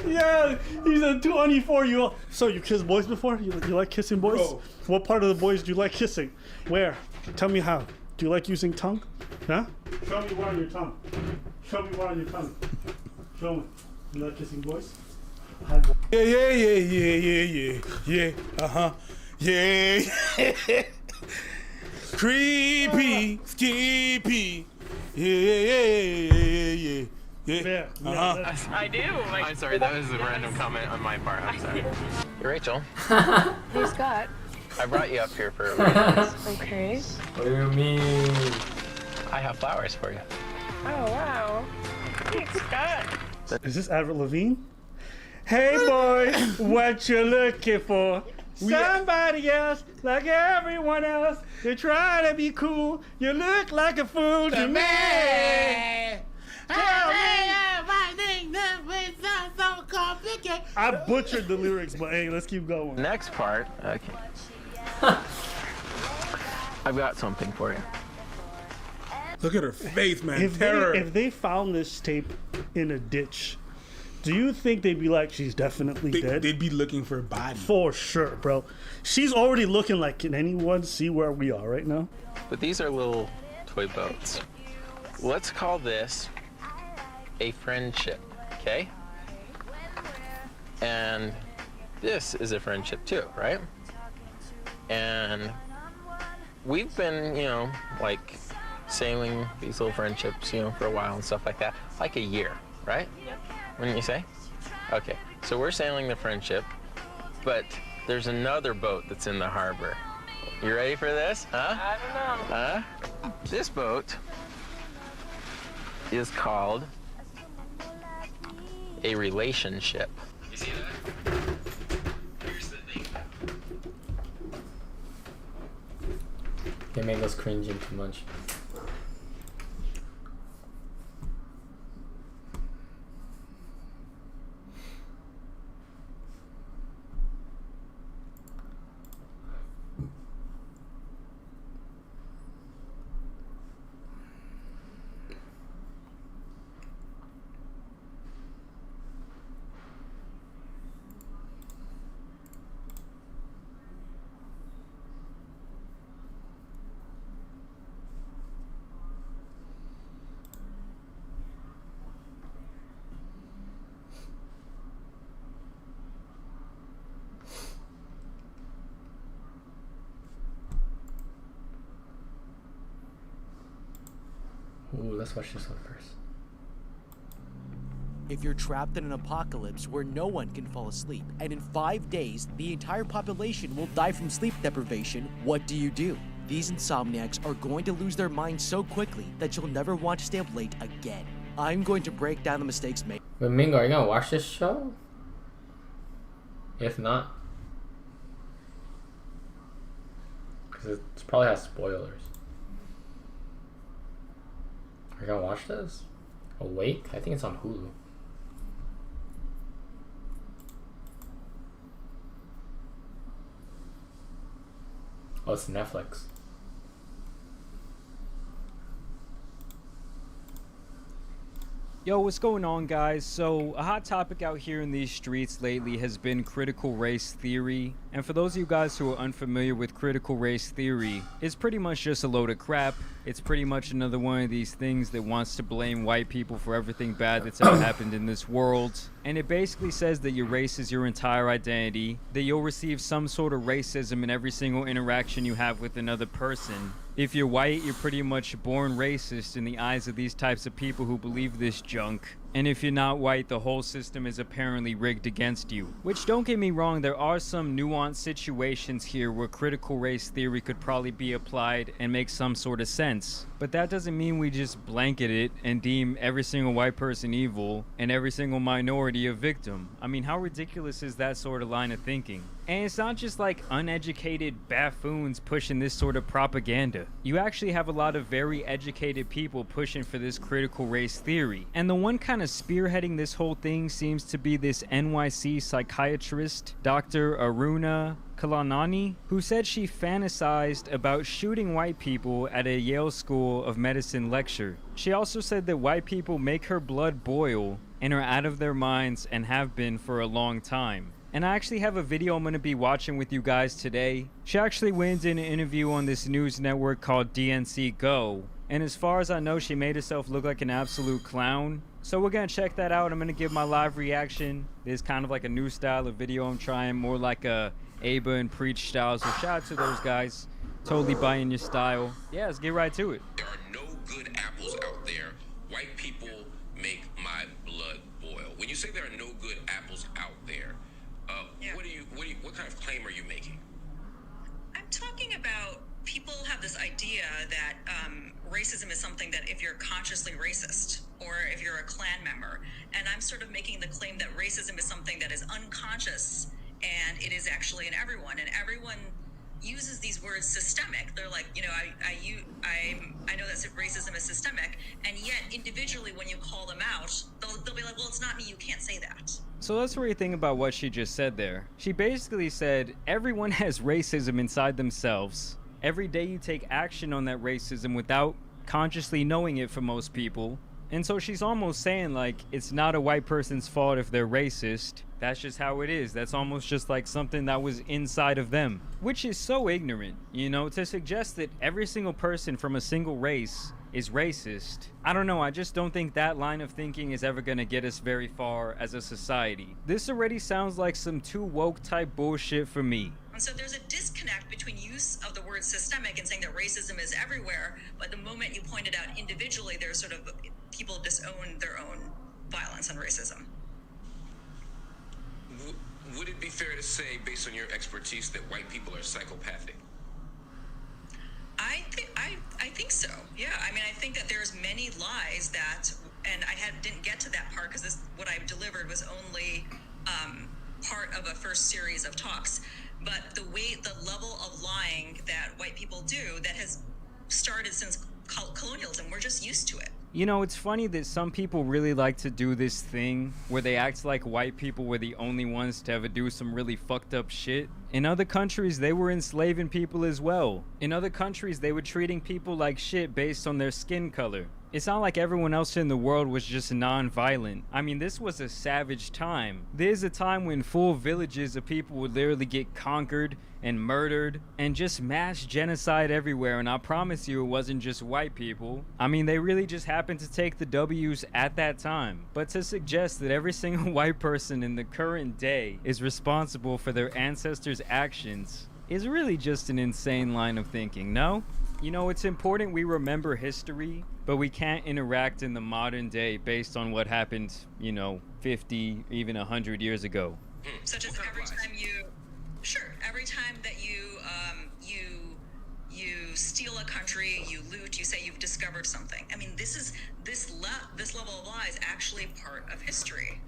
Yeah, he's a 24-year-old. So you kiss boys before? You like kissing boys? Bro. What part of the boys do you like kissing? Where? Tell me how. Do you like using tongue? Huh? Show me one on your tongue. Show me one on your tongue. Show me. You like kissing boys? Yeah. Uh-huh. Yeah. Creepy, skippy. Yeah. Uh-huh. I do. I'm sorry, that was a random comment on my part. I'm sorry. Hey, Rachel. Hey, Scott. I brought you up here for a reason. Okay. What do you mean? I have flowers for you. Oh, wow. Thanks, Scott. Is this Avril Lavigne? Hey boy, what you looking for? Somebody else, like everyone else. You're trying to be cool. You look like a fool to me. I butchered the lyrics, but hey, let's keep going. Next part, okay. I've got something for you. Look at her face, man. Terror. If they found this tape in a ditch, do you think they'd be like, she's definitely dead? They'd be looking for a body. For sure, bro. She's already looking like, can anyone see where we are right now? But these are little toy boats. Let's call this a friendship, okay? And this is a friendship too, right? And we've been, like sailing these little friendships, for a while and stuff like that. Like a year, right? Yep. Wouldn't you say? Okay, so we're sailing the friendship, but there's another boat that's in the harbor. You ready for this? Huh? I don't know. Huh? This boat is called a relationship. You see that? Here's the thing. They made us cringing too much. let's watch this one first. If you're trapped in an apocalypse where no one can fall asleep, and in 5 days, the entire population will die from sleep deprivation, what do you do? These insomniacs are going to lose their minds so quickly that you'll never want to stay up late again. I'm going to break down the mistakes made. But Mingo, are you gonna watch this show? If not, because it probably has spoilers. Are you gonna watch this? Awake? I think it's on Hulu. Oh, it's Netflix. Yo, what's going on, guys? So, a hot topic out here in these streets lately has been critical race theory. And for those of you guys who are unfamiliar with critical race theory, it's pretty much just a load of crap. It's pretty much another one of these things that wants to blame white people for everything bad that's ever happened in this world. And it basically says that your race is your entire identity, that you'll receive some sort of racism in every single interaction you have with another person. If you're white, you're pretty much born racist in the eyes of these types of people who believe this junk. And if you're not white, the whole system is apparently rigged against you. Which, don't get me wrong, there are some nuanced situations here where critical race theory could probably be applied and make some sort of sense. But that doesn't mean we just blanket it and deem every single white person evil and every single minority a victim. I mean, how ridiculous is that sort of line of thinking? And it's not just like uneducated buffoons pushing this sort of propaganda. You actually have a lot of very educated people pushing for this critical race theory. And the one kind of spearheading this whole thing seems to be this NYC psychiatrist, Dr. Aruna Kalanani, who said she fantasized about shooting white people at a Yale School of Medicine lecture. She also said that white people make her blood boil and are out of their minds and have been for a long time. And I actually have a video I'm going to be watching with you guys today. She actually went in an interview on this news network called DNC Go. And as far as I know, she made herself look like an absolute clown. So we're going to check that out. I'm going to give my live reaction. This is kind of like a new style of video I'm trying, more like a Aba and Preach style. So shout out to those guys. Totally buying your style. Yeah, let's get right to it. There are no good apples out there. White people make my blood boil. When you say there are no good apples out there, what kind of claim are you making? I'm talking about people have this idea that racism is something that if you're consciously racist or if you're a Klan member, and I'm sort of making the claim that racism is something that is unconscious and it is actually in everyone, and everyone uses these words systemic. They're like, you know, I know that racism is systemic, and yet individually when you call them out, they'll be like, well, it's not me, you can't say that. So let's really think about what she just said there. She basically said everyone has racism inside themselves. Every day you take action on that racism without consciously knowing it for most people. And so she's almost saying like it's not a white person's fault if they're racist. That's just how it is. That's almost just like something that was inside of them. Which is so ignorant, you know, to suggest that every single person from a single race is racist. I don't know, I just don't think that line of thinking is ever gonna get us very far as a society. This already sounds like some too woke type bullshit for me. And so there's a disconnect between use of the word systemic and saying that racism is everywhere, but the moment you point it out individually, there's sort of people disown their own violence and racism. Would it be fair to say, based on your expertise, that white people are psychopathic? I think so. Yeah, I mean, I think that there's many lies that, and didn't get to that part because what I delivered was only part of a first series of talks. But the level of lying that white people do that has started since colonialism, we're just used to it. You know, it's funny that some people really like to do this thing where they act like white people were the only ones to ever do some really fucked up shit. In other countries, they were enslaving people as well. In other countries, they were treating people like shit based on their skin color. It's not like everyone else in the world was just non-violent. I mean, this was a savage time. There's a time when full villages of people would literally get conquered and murdered and just mass genocide everywhere, and I promise you it wasn't just white people. I mean, they really just happened to take the W's at that time. But to suggest that every single white person in the current day is responsible for their ancestors' actions is really just an insane line of thinking, no? You know, it's important we remember history, but we can't interact in the modern day based on what happened, 50, even 100 years ago. Such as every time that you steal a country, you loot, you say you've discovered something. I mean, this level of lie is actually part of history.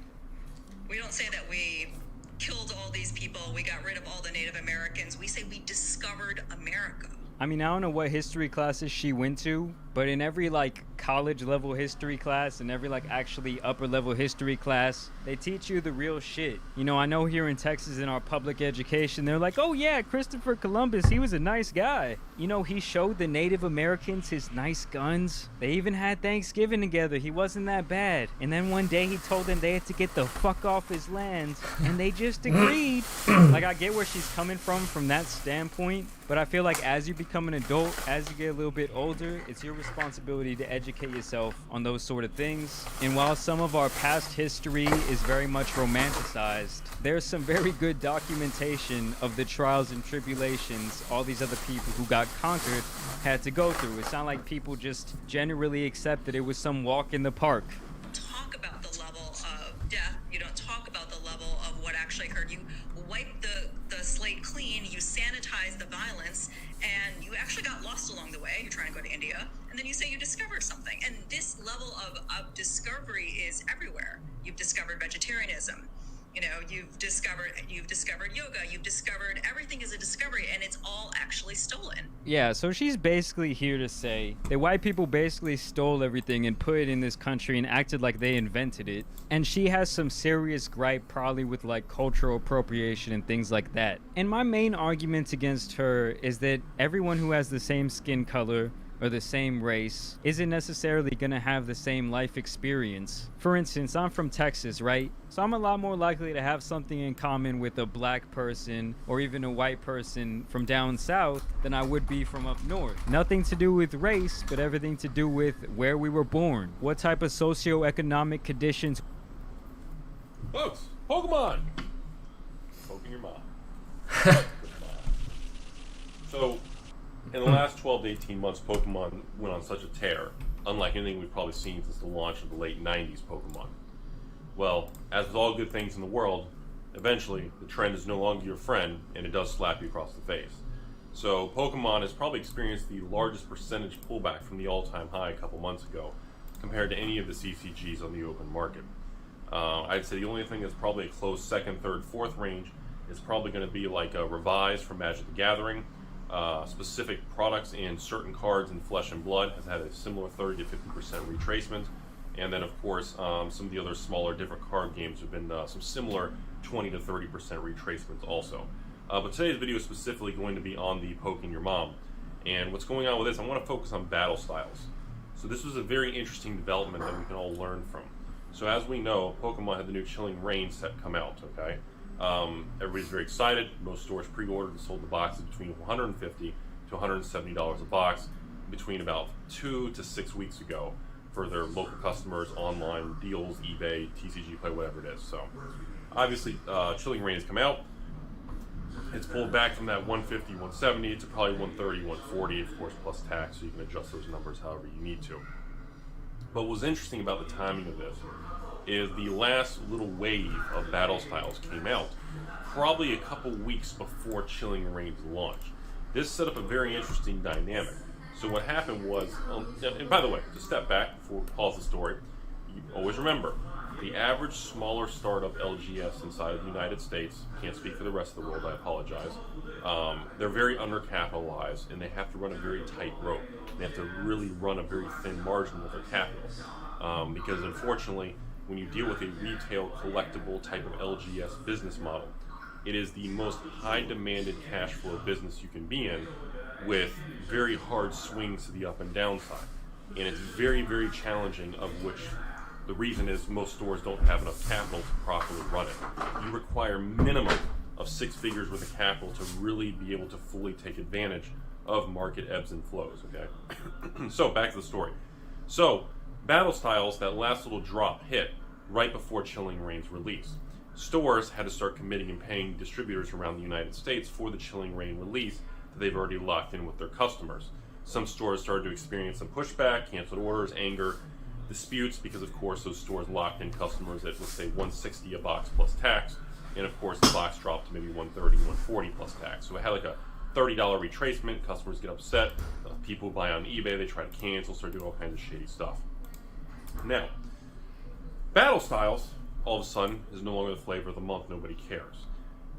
We don't say that we killed all these people, we got rid of all the Native Americans. We say we discovered America. I mean, I don't know what history classes she went to, but in every college level history class and every actually upper level history class, they teach you the real shit. I know here in Texas in our public education, they're like, oh yeah, Christopher Columbus, he was a nice guy. He showed the Native Americans his nice guns. They even had Thanksgiving together. He wasn't that bad. And then one day he told them they had to get the fuck off his land, and they just agreed. I get where she's coming from that standpoint, but I feel like as you become an adult, as you get a little bit older, it's your responsibility to educate yourself on those sort of things. And while some of our past history is very much romanticized, there's some very good documentation of the trials and tribulations all these other people who got conquered had to go through. It's not like people just generally accepted it was some walk in the park. Talk about the level of death. You don't talk about the level of what actually occurred. You wipe the slate clean, you sanitize the violence, and you actually got lost along the way. You're trying to go to India, and then you say you discovered something. And this level of discovery is everywhere. You've discovered vegetarianism. You've discovered yoga. You've discovered everything is a discovery, and it's all actually stolen. Yeah, so she's basically here to say that white people basically stole everything and put it in this country and acted like they invented it. And she has some serious gripe probably with cultural appropriation and things like that. And my main argument against her is that everyone who has the same skin color or the same race isn't necessarily going to have the same life experience. For instance, I'm from Texas, right? So I'm a lot more likely to have something in common with a black person or even a white person from down south than I would be from up north. Nothing to do with race, but everything to do with where we were born, what type of socioeconomic conditions. Folks, Pokemon! Poking your mom. So, in the last 12 to 18 months, Pokemon went on such a tear, unlike anything we've probably seen since the launch of the late 90s Pokemon. Well, as with all good things in the world, eventually the trend is no longer your friend, and it does slap you across the face. So Pokemon has probably experienced the largest percentage pullback from the all-time high a couple months ago, compared to any of the CCGs on the open market. I'd say the only thing that's probably a close second, third, fourth range is probably going to be like a Revise from Magic the Gathering. Specific products and certain cards in Flesh and Blood has had a similar 30 to 50% retracement, and then of course some of the other smaller different card games have been some similar 20 to 30% retracements also. But today's video is specifically going to be on the Poking Your Mom, and what's going on with this, I want to focus on battle styles. So this was a very interesting development that we can all learn from. So as we know, Pokemon had the new Chilling Reign set come out, okay? Everybody's very excited. Most stores pre-ordered and sold the boxes between $150 to $170 a box between about 2 to 6 weeks ago for their local customers, online deals, eBay, TCG Play, whatever it is. So obviously Chilling Reign has come out. It's pulled back from that 150, 170 to probably 130, 140, of course plus tax, so you can adjust those numbers however you need to. But what was interesting about the timing of this is the last little wave of battle styles came out probably a couple weeks before Chilling Reign's launch. This set up a very interesting dynamic. So what happened was, and by the way, to step back before we pause the story, you always remember, the average smaller startup LGS inside of the United States, can't speak for the rest of the world, I apologize, they're very undercapitalized and they have to run a very tight rope. They have to really run a very thin margin with their capital. Because unfortunately, when you deal with a retail collectible type of LGS business model, it is the most high demanded cash flow business you can be in, with very hard swings to the up and down side. And it's very, very challenging, of which the reason is most stores don't have enough capital to properly run it. You require minimum of 6 figures worth of capital to really be able to fully take advantage of market ebbs and flows, okay? So back to the story. So battle styles, that last little drop hit right before Chilling Reign's release. Stores had to start committing and paying distributors around the United States for the Chilling Reign release that they've already locked in with their customers. Some stores started to experience some pushback, canceled orders, anger, disputes, because of course those stores locked in customers at, let's say, $160 a box plus tax, and of course the box dropped to maybe $130, $140 plus tax. So it had like a $30 retracement. Customers get upset. People who buy on eBay, they try to cancel, start doing all kinds of shady stuff. Now, Battle Styles, all of a sudden, is no longer the flavor of the month. Nobody cares.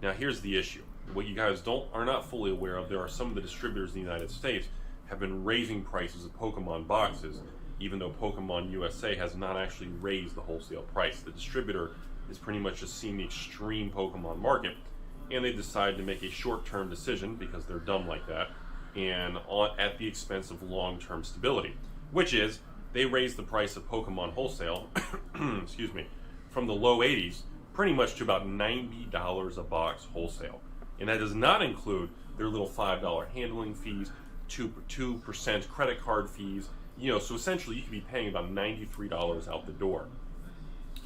Now, here's the issue. What you guys are not fully aware of, there are some of the distributors in the United States have been raising prices of Pokemon boxes, even though Pokemon USA has not actually raised the wholesale price. The distributor is pretty much just seeing the extreme Pokemon market, and they decided to make a short-term decision, because they're dumb like that, and at the expense of long-term stability, which is they raised the price of Pokemon wholesale, excuse me, from the low 80s pretty much to about $90 a box wholesale. And that does not include their little $5 handling fees, 2% credit card fees. You know, so essentially you could be paying about $93 out the door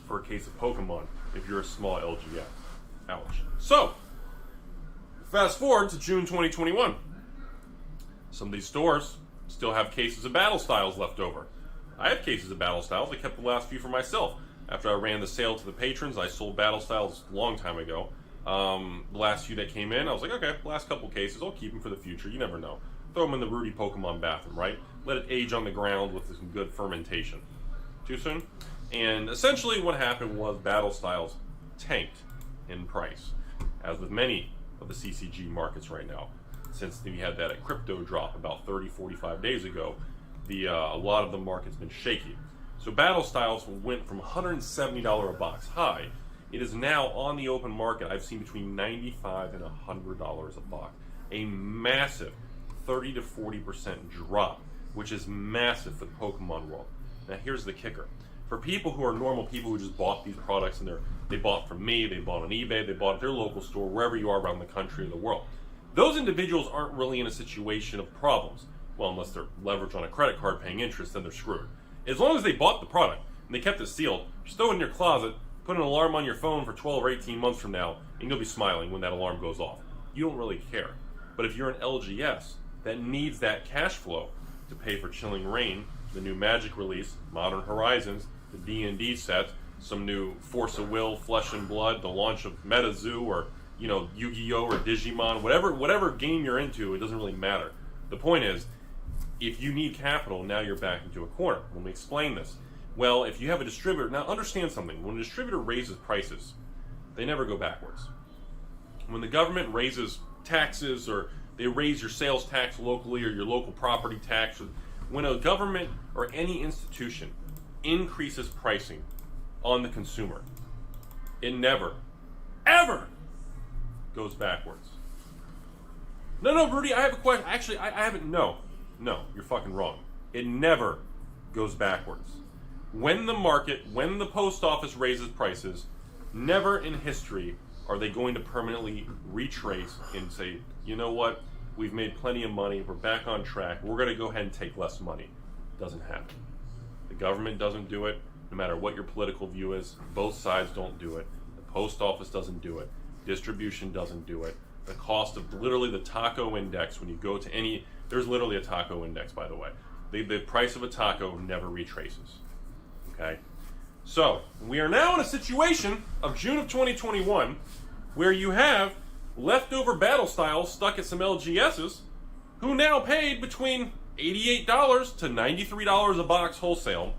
for a case of Pokemon if you're a small LGS. Ouch. So, fast forward to June 2021. Some of these stores still have cases of Battle Styles left over. I have cases of Battle Styles. I kept the last few for myself. After I ran the sale to the patrons, I sold Battle Styles a long time ago. The last few that came in, I was like, okay, last couple cases, I'll keep them for the future. You never know. Throw them in the Rudy Pokemon bathroom, right? Let it age on the ground with some good fermentation. Too soon? And essentially what happened was Battle Styles tanked in price, as with many of the CCG markets right now. Since we had that crypto drop about 30-45 days ago, a lot of the market's been shaky. So Battle Styles went from $170 a box high. It is now on the open market. I've seen between $95 and $100 a box. A massive 30 to 40% drop, which is massive for the Pokemon world. Now here's the kicker. For people who are normal people who just bought these products, and they bought from me, they bought on eBay, they bought at their local store, wherever you are around the country or the world, those individuals aren't really in a situation of problems. Well, unless they're leveraged on a credit card paying interest, then they're screwed. As long as they bought the product and they kept it sealed, just throw it in your closet, put an alarm on your phone for 12 or 18 months from now, and you'll be smiling when that alarm goes off. You don't really care. But if you're an LGS that needs that cash flow to pay for Chilling Reign, the new Magic release, Modern Horizons, the D&D set, some new Force of Will, Flesh and Blood, the launch of MetaZoo, or Yu-Gi-Oh or Digimon, whatever game you're into, it doesn't really matter. The point is, if you need capital, now you're back into a corner. Let me explain this. Well, if you have a distributor, now understand something. When a distributor raises prices, they never go backwards. When the government raises taxes, or they raise your sales tax locally, or your local property tax, when a government or any institution increases pricing on the consumer, it never, ever goes backwards. No, Rudy, I have a question. Actually, I haven't. No, you're fucking wrong. It never goes backwards. When the post office raises prices, never in history are they going to permanently retrace and say, you know what, we've made plenty of money, we're back on track, we're going to go ahead and take less money. Doesn't happen. The government doesn't do it, no matter what your political view is. Both sides don't do it. The post office doesn't do it. Distribution doesn't do it. The cost of literally the taco index, when you go to any, there's literally a taco index, by the way. The price of a taco never retraces. Okay? So, we are now in a situation of June of 2021 where you have leftover Battle Styles stuck at some LGSs who now paid between $88 to $93 a box wholesale.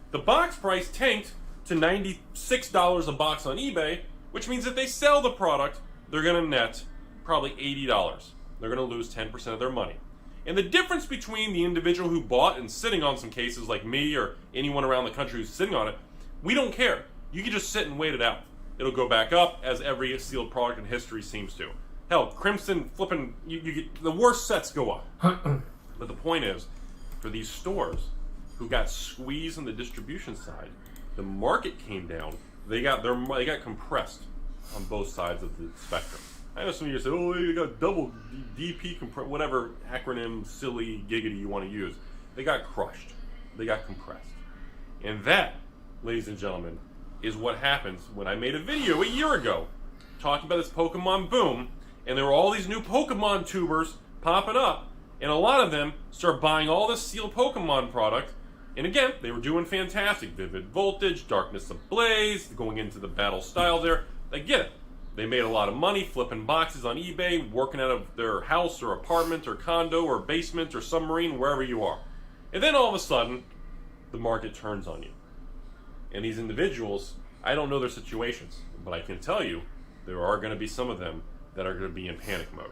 The box price tanked to $96 a box on eBay, which means if they sell the product, they're going to net probably $80. They're going to lose 10% of their money. And the difference between the individual who bought and sitting on some cases like me or anyone around the country who's sitting on it, we don't care. You can just sit and wait it out. It'll go back up, as every sealed product in history seems to. Hell, Crimson flipping, you get, the worst sets go up. But the point is, for these stores who got squeezed on the distribution side, the market came down. They got compressed on both sides of the spectrum. I know some of you say, oh, you got double DP whatever acronym, silly, giggity you want to use. They got crushed. They got compressed. And that, ladies and gentlemen, is what happens when I made a video a year ago talking about this Pokemon boom, and there were all these new Pokemon tubers popping up, And a lot of them start buying all this sealed Pokemon product. And again, they were doing fantastic. Vivid Voltage, Darkness Ablaze, going into the battle styles there. I get it. They made a lot of money flipping boxes on eBay, working out of their house or apartment or condo or basement or submarine, wherever you are. And then all of a sudden, the market turns on you. And these individuals, I don't know their situations, but I can tell you there are going to be some of them that are going to be in panic mode.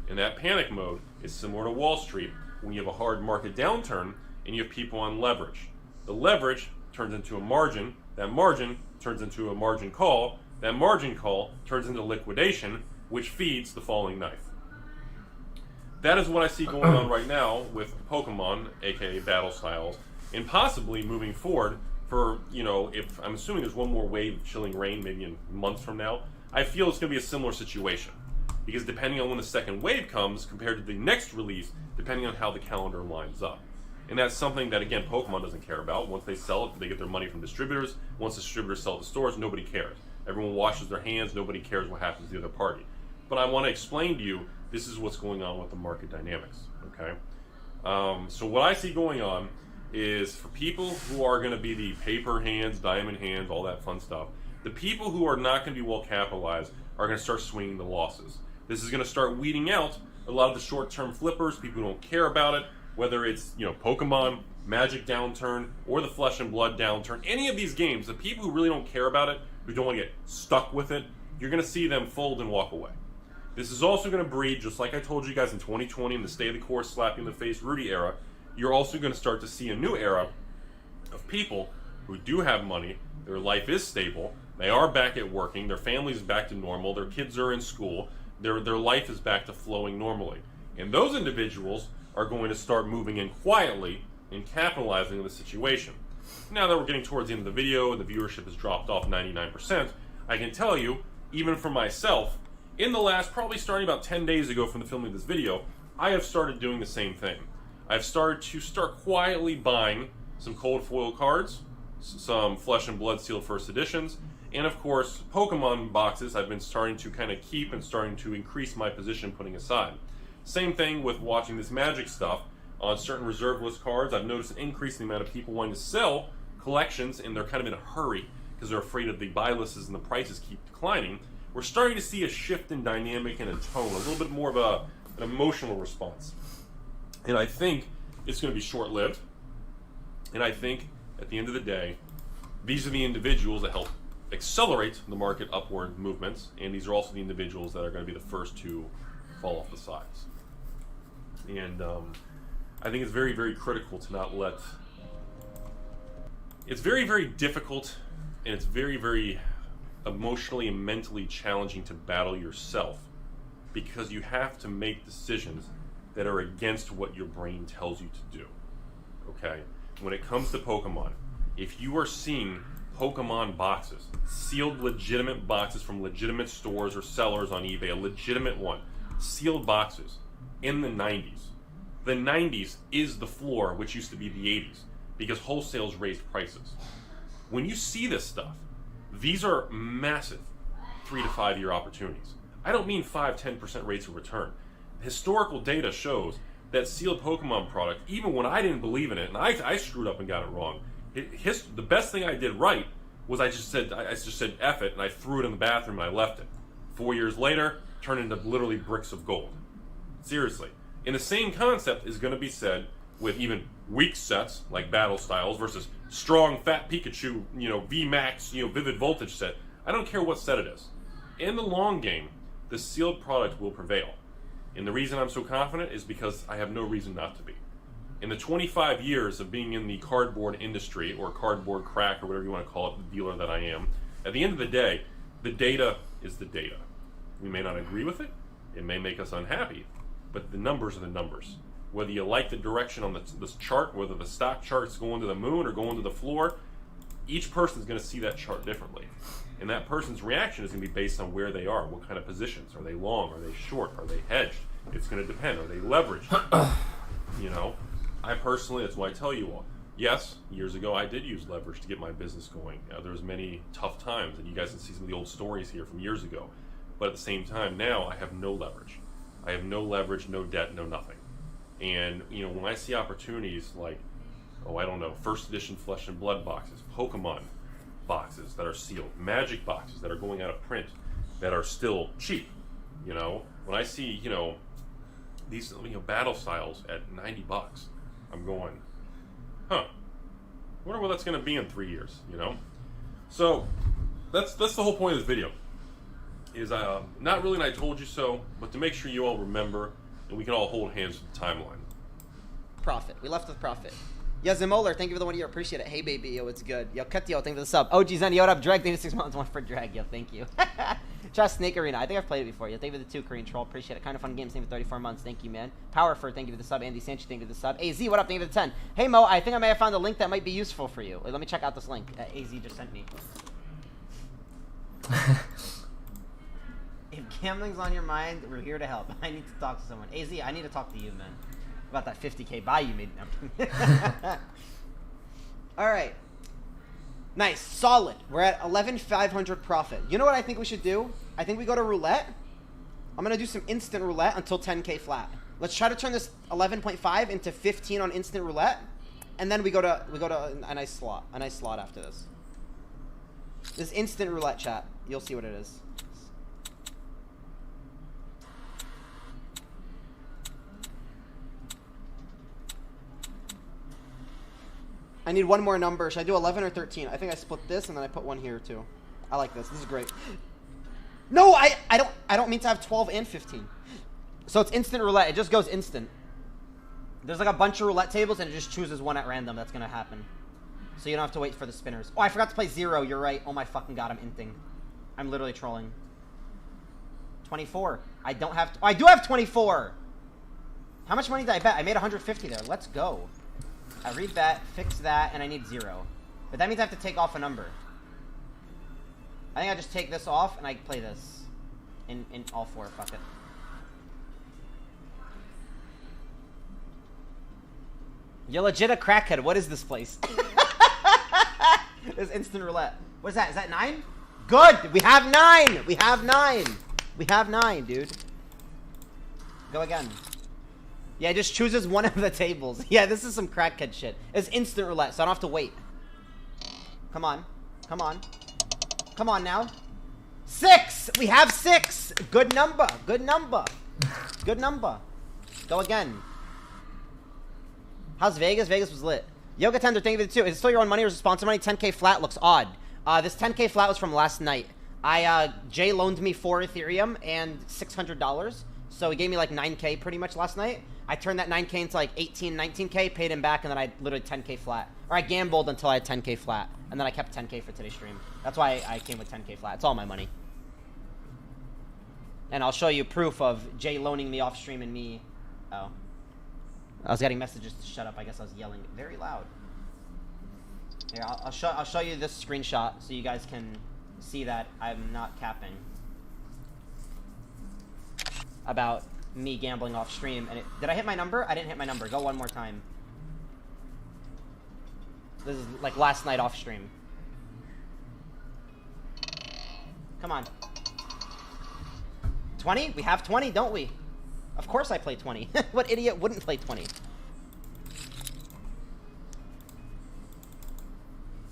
And that panic mode is similar to Wall Street when you have a hard market downturn and you have people on leverage. The leverage turns into a margin. That margin turns into a margin call. That margin call turns into liquidation, which feeds the falling knife. That is what I see going on right now with Pokemon, aka Battle Styles, and possibly moving forward for, if I'm assuming there's one more wave of chilling rain maybe in months from now, I feel it's going to be a similar situation. Because depending on when the second wave comes, compared to the next release, depending on how the calendar lines up. And that's something that, again, Pokemon doesn't care about. Once they sell it, they get their money from distributors. Once distributors sell it to stores, nobody cares. Everyone washes their hands, nobody cares what happens to the other party. But I want to explain to you, this is what's going on with the market dynamics, okay? So what I see going on is for people who are going to be the paper hands, diamond hands, all that fun stuff, the people who are not going to be well capitalized are going to start swinging the losses. This is going to start weeding out a lot of the short-term flippers, people who don't care about it, whether it's, Pokemon, Magic downturn, or the Flesh and Blood downturn. Any of these games, the people who really don't care about it, who don't want to get stuck with it, you're going to see them fold and walk away. This is also going to breed, just like I told you guys in 2020 in the Stay the Course slapping in the face Rudy era, you're also going to start to see a new era of people who do have money, their life is stable, they are back at working, their family's back to normal, their kids are in school, their life is back to flowing normally. And those individuals are going to start moving in quietly and capitalizing on the situation. Now that we're getting towards the end of the video and the viewership has dropped off 99%, I can tell you, even for myself, in the last, probably starting about 10 days ago from the filming of this video, I have started doing the same thing. I've started to quietly buying some cold foil cards, some Flesh and Blood sealed first editions, and of course, Pokemon boxes I've been starting to kind of keep and starting to increase my position putting aside. Same thing with watching this Magic stuff. On certain reserve list cards, I've noticed an increase in the amount of people wanting to sell collections, and they're kind of in a hurry because they're afraid of the buy lists and the prices keep declining. We're starting to see a shift in dynamic and in tone, a little bit more of an emotional response. And I think it's going to be short-lived. And I think, at the end of the day, these are the individuals that help accelerate the market upward movements, and these are also the individuals that are going to be the first to fall off the sides. And I think it's very, very critical to not let... It's very, very difficult, and it's very, very emotionally and mentally challenging to battle yourself, because you have to make decisions that are against what your brain tells you to do. Okay? When it comes to Pokemon, if you are seeing Pokemon boxes, sealed legitimate boxes from legitimate stores or sellers on eBay, a legitimate one, sealed boxes in the 90s. The 90s is the floor, which used to be the 80s, because wholesales raised prices. When you see this stuff, these are massive 3 to 5 year opportunities. I don't mean 5-10% rates of return. Historical data shows that sealed Pokemon product, even when I didn't believe in it, and I screwed up and got it wrong, the best thing I did right was I just said F it, and I threw it in the bathroom and I left it. 4 years later, turned into literally bricks of gold. Seriously. And the same concept is going to be said with even weak sets like Battle Styles versus strong fat Pikachu, VMAX, Vivid Voltage set. I don't care what set it is. In the long game, the sealed product will prevail. And the reason I'm so confident is because I have no reason not to be. In the 25 years of being in the cardboard industry, or cardboard crack, or whatever you want to call it, the dealer that I am, at the end of the day, the data is the data. We may not agree with it, it may make us unhappy, but the numbers are the numbers. Whether you like the direction on this chart, whether the stock chart's going to the moon or going to the floor, each person's going to see that chart differently. And that person's reaction is going to be based on where they are, what kind of positions. Are they long? Are they short? Are they hedged? It's going to depend. Are they leveraged? I personally, that's why I tell you all, yes, years ago I did use leverage to get my business going. There was many tough times, and you guys can see some of the old stories here from years ago. But at the same time, now I have no leverage. I have no leverage, no debt, no nothing. And when I see opportunities like, oh, I don't know, first edition Flesh and Blood boxes, Pokemon boxes that are sealed, Magic boxes that are going out of print that are still cheap, when I see these battle styles at $90, I'm going, huh? Wonder what that's going to be in 3 years, So that's the whole point of this video. Is not really an I told you so, but to make sure you all remember and we can all hold hands with the timeline. Profit. We left with profit. Yeah, Zimolar, thank you for the 1 year. Appreciate it. Hey, baby. Yo, it's good. Yo, Ketio, thank you for the sub. OG Zen, yo, what up? Drag, thank you for 6 months. 1 for Drag. Yo, thank you. Just Snake Arena. I think I've played it before. Yo, thank you for the 2 Korean Troll. Appreciate it. Kind of fun game. Thank you for 34 months. Thank you, man. Powerful, thank you for the sub. Andy Sanchez, thank you for the sub. AZ, what up? Thank you for the 10. Hey, Mo, I think I may have found a link that might be useful for you. Wait, let me check out this link. AZ just sent me. If gambling's on your mind, we're here to help. I need to talk to someone. AZ, I need to talk to you, man. About that 50K buy you made. All right. Nice. Solid. We're at 11,500 profit. You know what I think we should do? I think we go to roulette. I'm going to do some instant roulette until 10K flat. Let's try to turn this 11.5 into 15 on instant roulette. And then we go to a nice slot. A nice slot after this. This instant roulette, chat. You'll see what it is. I need one more number. Should I do 11 or 13? I think I split this and then I put one here too. I like this. This is great. No, I don't mean to have 12 and 15. So it's instant roulette. It just goes instant. There's like a bunch of roulette tables and it just chooses one at random. That's gonna happen. So you don't have to wait for the spinners. Oh, I forgot to play 0. You're right. Oh my fucking god, I'm inting. I'm literally trolling. 24. I don't have. Oh, I do have 24. How much money did I bet? I made 150 there. Let's go. I read that, fix that, and I need 0. But that means I have to take off a number. I think I just take this off and I play this. In all 4. Fuck it. You're legit a crackhead. What is this place? This instant roulette. What is that? Is that 9? Good! We have 9! We have 9! We have 9, dude. Go again. Yeah, it just chooses one of the tables. Yeah, this is some crackhead shit. It's instant roulette, so I don't have to wait. Come on. Come on. Come on now. 6! We have 6! Good number. Good number. Good number. Go again. How's Vegas? Vegas was lit. Yoga Tender, thank you for the 2. Is it still your own money or is it sponsor money? 10K flat looks odd. This 10K flat was from last night. Jay loaned me 4 Ethereum and $600. So he gave me like 9K pretty much last night. I turned that 9K into like 18, 19K, paid him back, and then I literally 10K flat. Or I gambled until I had 10K flat. And then I kept 10K for today's stream. That's why I came with 10K flat. It's all my money. And I'll show you proof of Jay loaning me off stream and me. Oh. I was getting messages to shut up. I guess I was yelling very loud. Here, I'll show you this screenshot so you guys can see that I'm not capping about me gambling off stream. And did I hit my number? I didn't hit my number. Go one more time. This is like last night off stream. Come on. 20? We have 20, don't we? Of course I play 20. What idiot wouldn't play 20?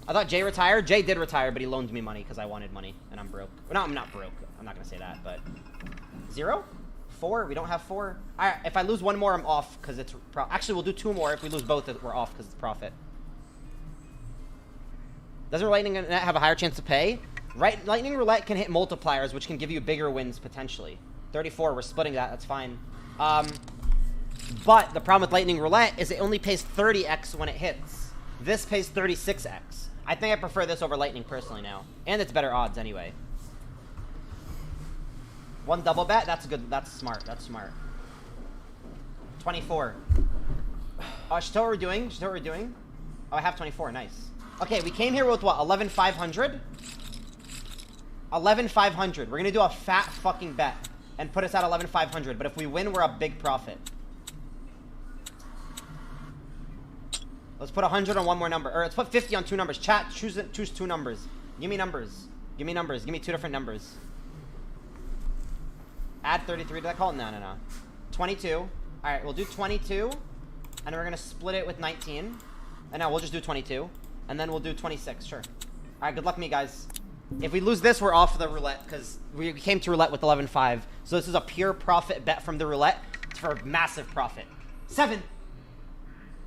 I thought Jay retired. Jay did retire, but he loaned me money because I wanted money, and I'm broke. Well, no, I'm not broke. I'm not going to say that, but... 0? 4? We don't have 4? Alright, if I lose one more, I'm off because it's... Actually, we'll do 2 more. If we lose both, we're off because it's profit. Doesn't Lightning Net have a higher chance to pay? Right, Lightning Roulette can hit multipliers, which can give you bigger wins, potentially. 34, we're splitting that. That's fine. But the problem with Lightning Roulette is it only pays 30x when it hits. This pays 36x. I think I prefer this over Lightning personally now. And it's better odds anyway. 1 double bet? That's good. That's smart. That's smart. 24. Oh, should tell what we're doing? Should tell what we're doing? Oh, I have 24. Nice. Okay, we came here with what? 11,500? 11,500. We're going to do a fat fucking bet and put us at 11,500. But if we win, we're a big profit. Let's put 100 on one more number. Or let's put 50 on 2 numbers. Chat, choose 2 numbers. Give me numbers. Give me numbers. Give me 2 different numbers. Add 33. Did I call it? No. 22. Alright, we'll do 22. And we're gonna split it with 19. And now we'll just do 22. And then we'll do 26, sure. Alright, good luck me, guys. If we lose this, we're off the roulette, because we came to roulette with 11-5. So this is a pure profit bet from the roulette for massive profit. 7.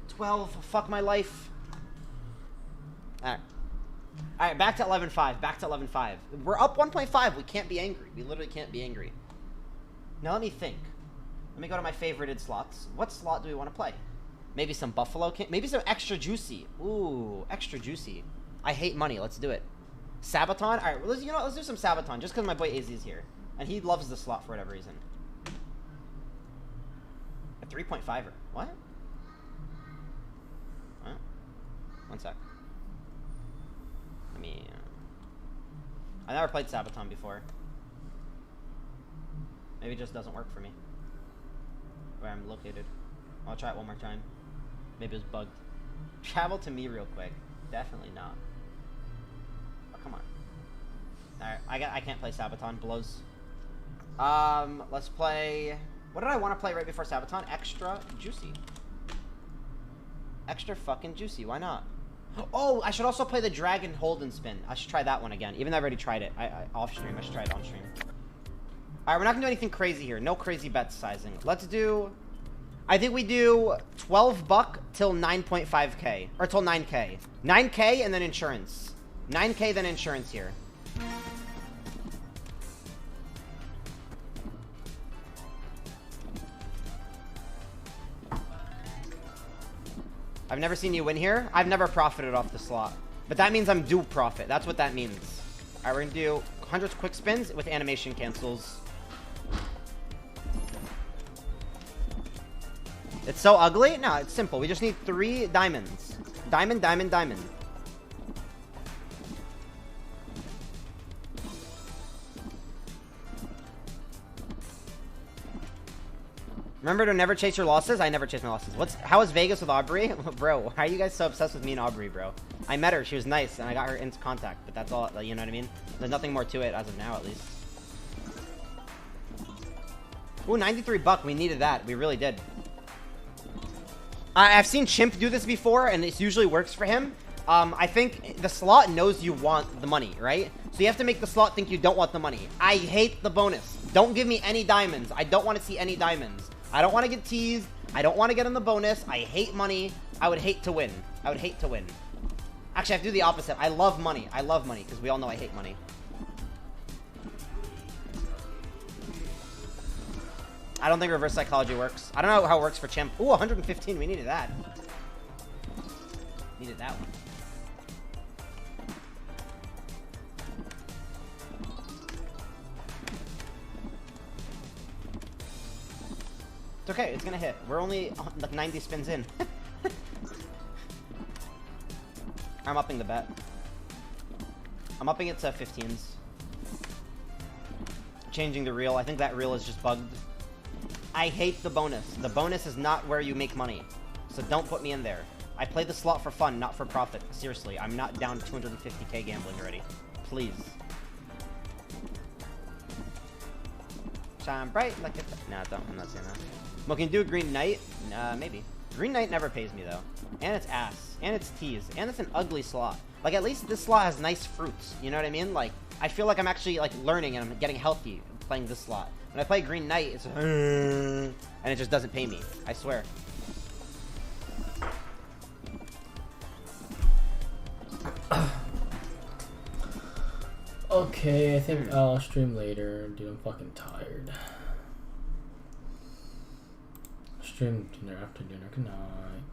12. Fuck my life. Alright. Alright, back to 11-5. Back to 11-5. We're up 1.5. We can't be angry. We literally can't be angry. Now let me think. Let me go to my favorited slots. What slot do we want to play? Maybe some Buffalo King. Maybe some extra juicy. Ooh, extra juicy. I hate money. Let's do it. Sabaton? Alright, well, you know what? Let's do some Sabaton, just because my boy AZ is here. And he loves the slot for whatever reason. A 3.5er. What? Huh? One sec. Let me... I never played Sabaton before. Maybe it just doesn't work for me. Where I'm located. I'll try it one more time. Maybe it's bugged. Travel to me real quick. Definitely not. Oh, come on. Alright, I can't play Sabaton. Blows. Let's play... What did I want to play right before Sabaton? Extra juicy. Extra fucking juicy. Why not? Oh, I should also play the Dragon Hold and Spin. I should try that one again. Even though I already tried it. Off stream. I should try it on stream. Alright, we're not gonna do anything crazy here. No crazy bet sizing. Let's do... I think we do 12 buck till 9.5k. Or till 9k. 9k and then insurance. 9k then insurance here. I've never seen you win here. I've never profited off the slot. But that means I'm due profit. That's what that means. Alright, we're gonna do 100 quick spins with animation cancels. It's so ugly? No, it's simple. We just need 3 diamonds. Diamond, diamond, diamond. Remember to never chase your losses? I never chase my losses. How is Vegas with Aubrey? Bro, why are you guys so obsessed with me and Aubrey, bro? I met her. She was nice, and I got her into contact. But that's all, you know what I mean? There's nothing more to it as of now, at least. Ooh, 93 buck. We needed that. We really did. I've seen Chimp do this before, and it usually works for him. I think the slot knows you want the money, right? So you have to make the slot think you don't want the money. I hate the bonus. Don't give me any diamonds. I don't want to see any diamonds. I don't want to get teased. I don't want to get in the bonus. I hate money. I would hate to win. I would hate to win. Actually, I have to do the opposite. I love money. I love money, because we all know I hate money. I don't think reverse psychology works. I don't know how it works for Chimp. Ooh, 115. We needed that. Needed that one. It's okay. It's gonna hit. We're only like 90 spins in. I'm upping the bet. I'm upping it to 15s. Changing the reel. I think that reel is just bugged. I hate the bonus. The bonus is not where you make money. So don't put me in there. I play the slot for fun, not for profit. Seriously, I'm not down 250k gambling already. Please. Shine bright like a... Nah, I'm not saying that. Well, can you do a Green Knight? Maybe. Green Knight never pays me, though. And it's ass. And it's tease. And it's an ugly slot. Like, at least this slot has nice fruits. You know what I mean? Like, I feel like I'm actually, like, learning and I'm getting healthy playing this slot. When I play Green Knight, it's and it just doesn't pay me. I swear. Okay, I think I'll stream later. Dude, I'm fucking tired. Stream dinner after dinner. Good night.